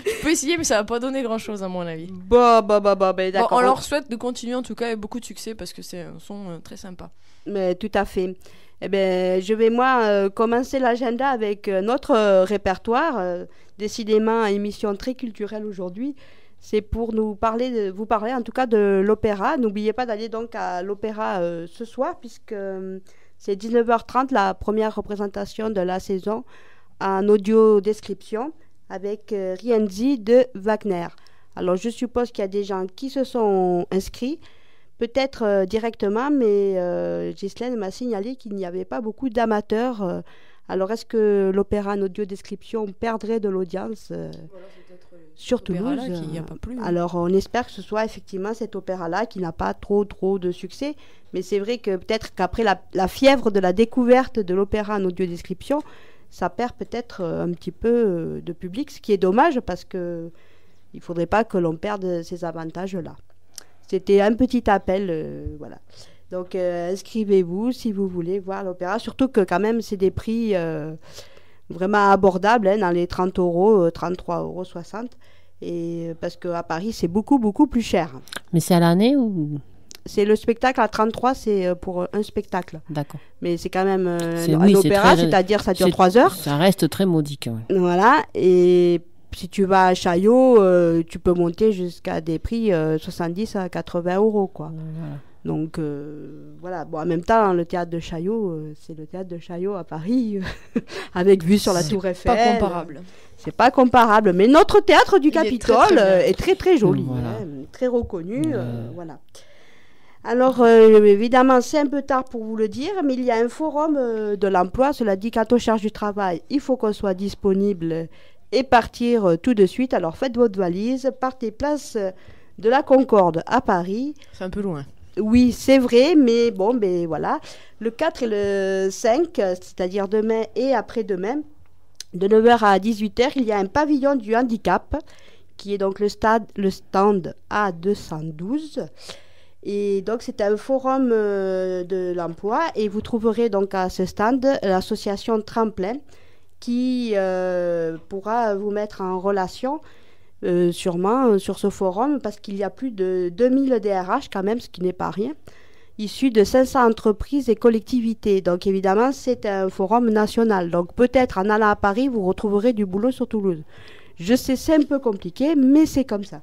Speaker 4: Tu peux essayer, mais ça va pas donner grand-chose à mon avis.
Speaker 1: Bon, ben,
Speaker 4: Bon,
Speaker 1: d'accord.
Speaker 4: on leur souhaite de continuer en tout cas et beaucoup de succès parce que c'est un son très sympa.
Speaker 1: Mais tout à fait. Eh bien, je vais, moi, commencer l'agenda avec notre répertoire. Décidément, émission très culturelle aujourd'hui. C'est pour vous parler en tout cas de l'opéra. N'oubliez pas d'aller donc à l'opéra ce soir, puisque c'est 19h30, la première représentation de la saison en audio-description avec Rienzi de Wagner. Alors, je suppose qu'il y a des gens qui se sont inscrits. Peut-être directement, mais Ghislaine m'a signalé qu'il n'y avait pas beaucoup d'amateurs. Alors, est-ce que l'opéra en audio-description perdrait de l'audience sur Toulouse
Speaker 4: Qui y a pas plus.
Speaker 1: Alors, on espère que ce soit effectivement cet opéra-là qui n'a pas trop de succès. Mais c'est vrai que peut-être qu'après la fièvre de la découverte de l'opéra en audio-description, ça perd peut-être un petit peu de public, ce qui est dommage parce qu'il ne faudrait pas que l'on perde ces avantages-là. C'était un petit appel, voilà. Donc, inscrivez-vous si vous voulez voir l'opéra. Surtout que quand même, c'est des prix vraiment abordables, hein, dans les 30 €, 33,60 €. Et parce qu'à Paris, c'est beaucoup plus cher.
Speaker 2: Mais c'est à l'année ou...
Speaker 1: C'est le spectacle à 33, c'est pour un spectacle.
Speaker 2: D'accord.
Speaker 1: Mais c'est quand même un
Speaker 2: c'est
Speaker 1: opéra,
Speaker 2: très-
Speaker 1: c'est-à-dire ça dure
Speaker 2: c'est-
Speaker 1: 3 heures.
Speaker 2: Ça reste très modique. Ouais.
Speaker 1: Voilà. Et si tu vas à Chaillot, tu peux monter jusqu'à des prix 70 à 80 €, quoi.
Speaker 2: Voilà.
Speaker 1: Donc, voilà. Bon, en même temps, le théâtre de Chaillot, c'est le théâtre de Chaillot à Paris, avec vue sur la Tour Eiffel.
Speaker 4: Pas comparable.
Speaker 1: C'est pas comparable. Mais notre théâtre du
Speaker 4: Il est très,
Speaker 1: Capitole
Speaker 4: très bien.
Speaker 1: est très, très joli.
Speaker 2: Voilà.
Speaker 1: Hein, très reconnu. Voilà. Alors, évidemment, c'est un peu tard pour vous le dire, mais il y a un forum de l'emploi. Cela dit, quand on cherche du travail, il faut qu'on soit disponible et partir tout de suite. Alors, faites votre valise, partez place de la Concorde à Paris.
Speaker 4: C'est un peu loin.
Speaker 1: Oui, c'est vrai, mais bon, ben voilà. Le 4 et le 5, c'est-à-dire demain et après-demain, de 9h à 18h, il y a un pavillon du handicap, qui est donc le stand A212. Et donc, c'est un forum de l'emploi, et vous trouverez donc à ce stand l'association Tremplin, qui pourra vous mettre en relation sûrement sur ce forum, parce qu'il y a plus de 2000 DRH quand même, ce qui n'est pas rien, issus de 500 entreprises et collectivités. Donc évidemment, c'est un forum national. Donc peut-être en allant à Paris, vous retrouverez du boulot sur Toulouse. Je sais, c'est un peu compliqué, mais c'est comme ça.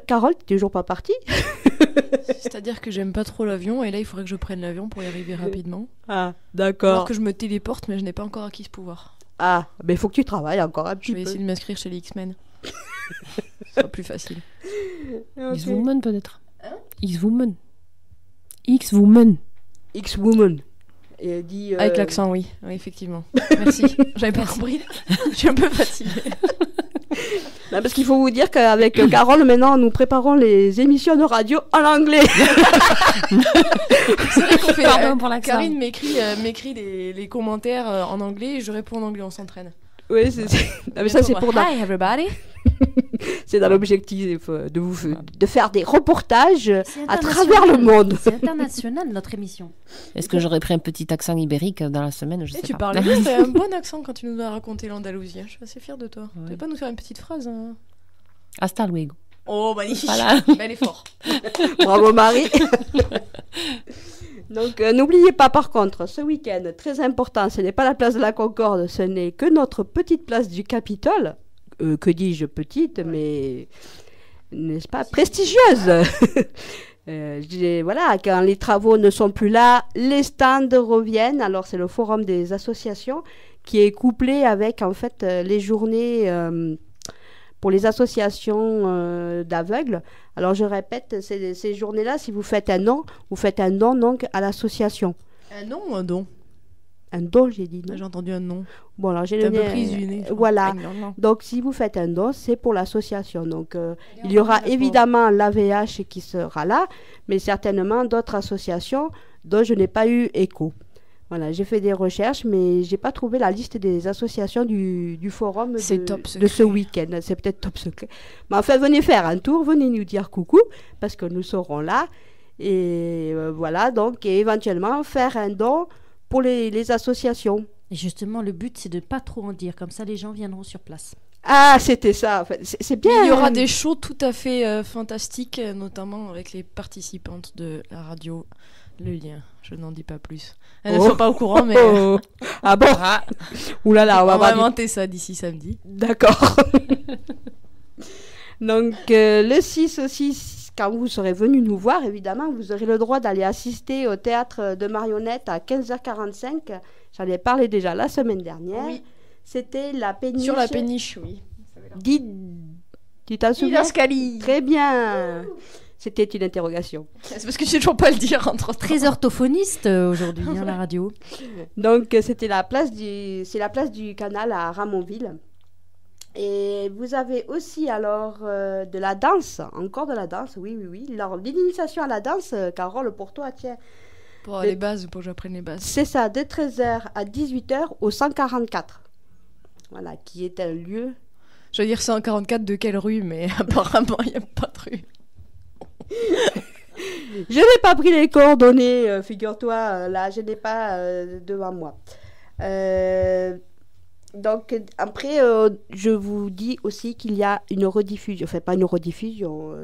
Speaker 1: Carole, tu n'es toujours pas partie?
Speaker 4: C'est-à-dire que j'aime pas trop l'avion et là il faudrait que je prenne l'avion pour y arriver rapidement.
Speaker 1: Ah,
Speaker 4: Alors
Speaker 1: d'accord.
Speaker 4: que je me téléporte mais je n'ai pas encore acquis ce pouvoir.
Speaker 1: Ah, mais il faut que tu travailles encore un
Speaker 4: Je
Speaker 1: petit
Speaker 4: vais
Speaker 1: peu.
Speaker 4: essayer de m'inscrire chez les X-Men. Ce sera plus facile.
Speaker 1: Ok.
Speaker 2: X-Woman peut-être. X-Woman. X-Woman.
Speaker 1: X-Woman. Et elle dit...
Speaker 4: Avec l'accent, oui. Oui, effectivement. Merci. J'avais pas compris. Je suis un peu fatiguée.
Speaker 1: Non, parce qu'il faut vous dire qu'avec Carole, maintenant, nous préparons les émissions de radio en anglais.
Speaker 4: C'est vrai qu'on fait...
Speaker 2: Pardon pour l'accent.
Speaker 4: Karine m'écrit les commentaires en anglais et je réponds en anglais, on s'entraîne.
Speaker 1: Oui, c'est... Non, mais ça, c'est pour...
Speaker 4: Hi everybody.
Speaker 1: C'est dans l'objectif de faire des reportages
Speaker 3: C'est
Speaker 1: à travers le monde.
Speaker 3: C'est international, notre émission.
Speaker 2: Est-ce que j'aurais pris un petit accent ibérique dans la semaine? Je sais
Speaker 4: Tu
Speaker 2: pas.
Speaker 4: parlais bien, t'as un bon accent quand tu nous as raconté l'Andalousie. Je suis assez fière de toi.
Speaker 2: Ouais.
Speaker 4: Tu veux pas nous faire une petite phrase
Speaker 2: Hasta luego.
Speaker 4: Oh, magnifique.
Speaker 2: Voilà.
Speaker 4: Mais elle est forte.
Speaker 1: Bravo Marie. Donc n'oubliez pas par contre, ce week-end, très important, ce n'est pas la place de la Concorde, ce n'est que notre petite place du Capitole. Que dis-je petite, mais n'est-ce pas prestigieuse. Voilà, quand les travaux ne sont plus là, les stands reviennent. Alors c'est le forum des associations qui est couplé avec en fait les journées pour les associations d'aveugles. Alors je répète, ces journées-là, si vous faites un don, vous faites un don donc à l'association.
Speaker 4: Un nom ou un don?
Speaker 1: Un don, j'ai dit. Non.
Speaker 4: J'ai entendu un nom.
Speaker 1: Bon, alors j'ai
Speaker 4: T'es un
Speaker 1: le
Speaker 4: peu prise du nez.
Speaker 1: Voilà.
Speaker 4: Non, non.
Speaker 1: Donc si vous faites un don, c'est pour l'association. Donc il y aura évidemment l'AVH qui sera là, mais certainement d'autres associations dont je n'ai pas eu écho. Voilà, j'ai fait des recherches, mais j'ai pas trouvé la liste des associations du forum
Speaker 4: C'est
Speaker 1: de,
Speaker 4: top
Speaker 1: de
Speaker 4: secret.
Speaker 1: ce week-end. C'est peut-être top secret. Mais enfin, venez faire un tour, venez nous dire coucou, parce que nous serons là. Et voilà, donc, et éventuellement faire un don pour les associations.
Speaker 3: Et justement, le but, c'est de ne pas trop en dire. Comme ça, les gens viendront sur place.
Speaker 1: Ah, c'était ça. En fait. C'est bien.
Speaker 4: Il y aura des shows tout à fait fantastiques, notamment avec les participantes de la radio. Le lien, je n'en dis pas plus. Elles ne
Speaker 1: Oh.
Speaker 4: sont pas au courant, mais
Speaker 1: Oh. Ah bon. Ouh là là, on va
Speaker 4: on va
Speaker 1: avoir du-
Speaker 4: inventer ça d'ici samedi.
Speaker 1: D'accord. Donc, le 6 aussi, quand vous serez venu nous voir, évidemment, vous aurez le droit d'aller assister au théâtre de marionnettes à 15h45. J'en ai parlé déjà la semaine dernière.
Speaker 4: Oui.
Speaker 1: C'était la péniche.
Speaker 4: Sur la péniche, oui.
Speaker 1: Tu t'en souviens?
Speaker 4: Didascalie.
Speaker 1: Très bien. C'était une interrogation.
Speaker 4: C'est parce que je sais toujours pas le dire entre temps.
Speaker 3: Très orthophoniste aujourd'hui, hein, la radio.
Speaker 1: Donc, c'était c'est la place du canal à Ramonville. Et vous avez aussi alors de la danse, encore de la danse, oui. Alors, l'initiation à la danse, Carole, pour toi, tiens,
Speaker 4: Pour les bases, pour que j'apprenne les bases.
Speaker 1: c'est ça, de 13h à 18h au 144. Voilà, qui est un lieu.
Speaker 4: Je veux dire 144 de quelle rue, mais apparemment, il n'y a pas de rue.
Speaker 1: Je n'ai pas pris les coordonnées, figure-toi, là, je n'ai pas devant moi. Donc, après, je vous dis aussi qu'il y a une rediffusion, enfin, pas une rediffusion,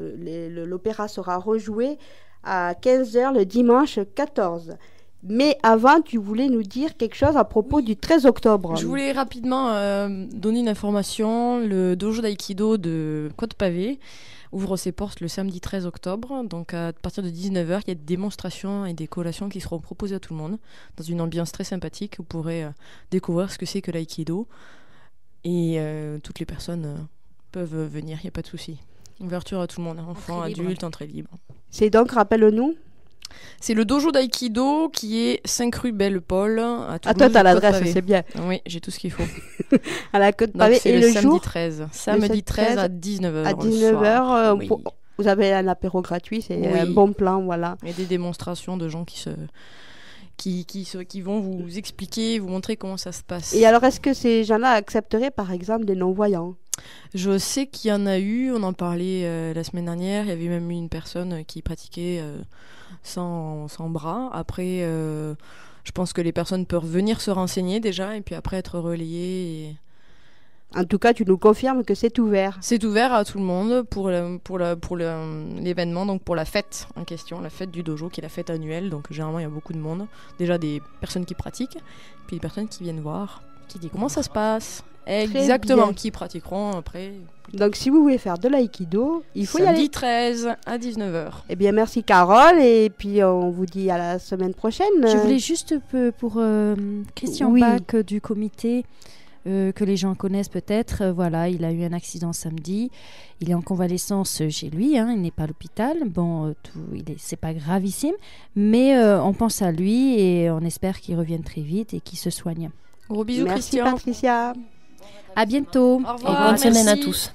Speaker 1: l'opéra sera rejoué à 15h le dimanche 14. Mais avant, tu voulais nous dire quelque chose à propos du 13 octobre.
Speaker 4: Je voulais rapidement donner une information. Le dojo d'aïkido de Côte-Pavé ouvre ses portes le samedi 13 octobre. Donc à partir de 19h, il y a des démonstrations et des collations qui seront proposées à tout le monde dans une ambiance très sympathique. Vous pourrez découvrir ce que c'est que l'aïkido. Et toutes les personnes peuvent venir, il n'y a pas de souci. Ouverture à tout le monde, enfants,
Speaker 3: Entrée libre.
Speaker 4: adultes, entrée libre.
Speaker 1: C'est donc, rappelle-nous.
Speaker 4: C'est le dojo d'aïkido qui est 5 rue Belle-Paul à Toulouse.
Speaker 1: Ah, toi, t'as l'adresse,
Speaker 4: Côte-Pavé.
Speaker 1: c'est bien.
Speaker 4: Oui, j'ai tout ce qu'il faut.
Speaker 1: À la côte
Speaker 4: Donc
Speaker 1: pavée.
Speaker 4: c'est
Speaker 1: Et
Speaker 4: le
Speaker 1: le
Speaker 4: samedi
Speaker 1: jour
Speaker 4: 13. Samedi 13 à 19h.
Speaker 1: à 19h,
Speaker 4: Oui.
Speaker 1: vous avez un apéro gratuit, c'est
Speaker 4: Oui.
Speaker 1: un bon plan, voilà.
Speaker 4: Il y a des démonstrations de gens qui vont vous expliquer, vous montrer comment ça se passe.
Speaker 1: Et alors, est-ce que ces gens-là accepteraient, par exemple, des non-voyants?
Speaker 4: Je sais qu'il y en a eu, on en parlait la semaine dernière, il y avait même eu une personne qui pratiquait sans bras. Après, je pense que les personnes peuvent venir se renseigner déjà et puis après être relayées. Et...
Speaker 1: En tout cas, tu nous confirmes que c'est ouvert.
Speaker 4: C'est ouvert à tout le monde pour l'événement, donc pour la fête en question, la fête du dojo qui est la fête annuelle. Donc généralement il y a beaucoup de monde, déjà des personnes qui pratiquent, puis des personnes qui viennent voir, qui disent comment ça se passe. Exactement,
Speaker 1: bien.
Speaker 4: qui pratiqueront après.
Speaker 1: Donc, si vous voulez faire de l'aïkido, il faut y
Speaker 4: Samedi
Speaker 1: aller.
Speaker 4: 13 à 19h.
Speaker 1: Eh bien, merci Carole, et puis on vous dit à la semaine prochaine.
Speaker 3: Je voulais juste pour Christian
Speaker 1: oui.
Speaker 3: Bach du comité que les gens connaissent peut-être. Voilà, il a eu un accident samedi. Il est en convalescence chez lui. Il n'est pas à l'hôpital. Bon, c'est pas gravissime, mais on pense à lui et on espère qu'il revienne très vite et qu'il se soigne.
Speaker 4: Gros bisous,
Speaker 1: Merci
Speaker 4: Christian.
Speaker 1: Patricia.
Speaker 3: À bientôt.
Speaker 4: Au revoir.
Speaker 2: Et bonne semaine à
Speaker 4: merci.
Speaker 2: tous.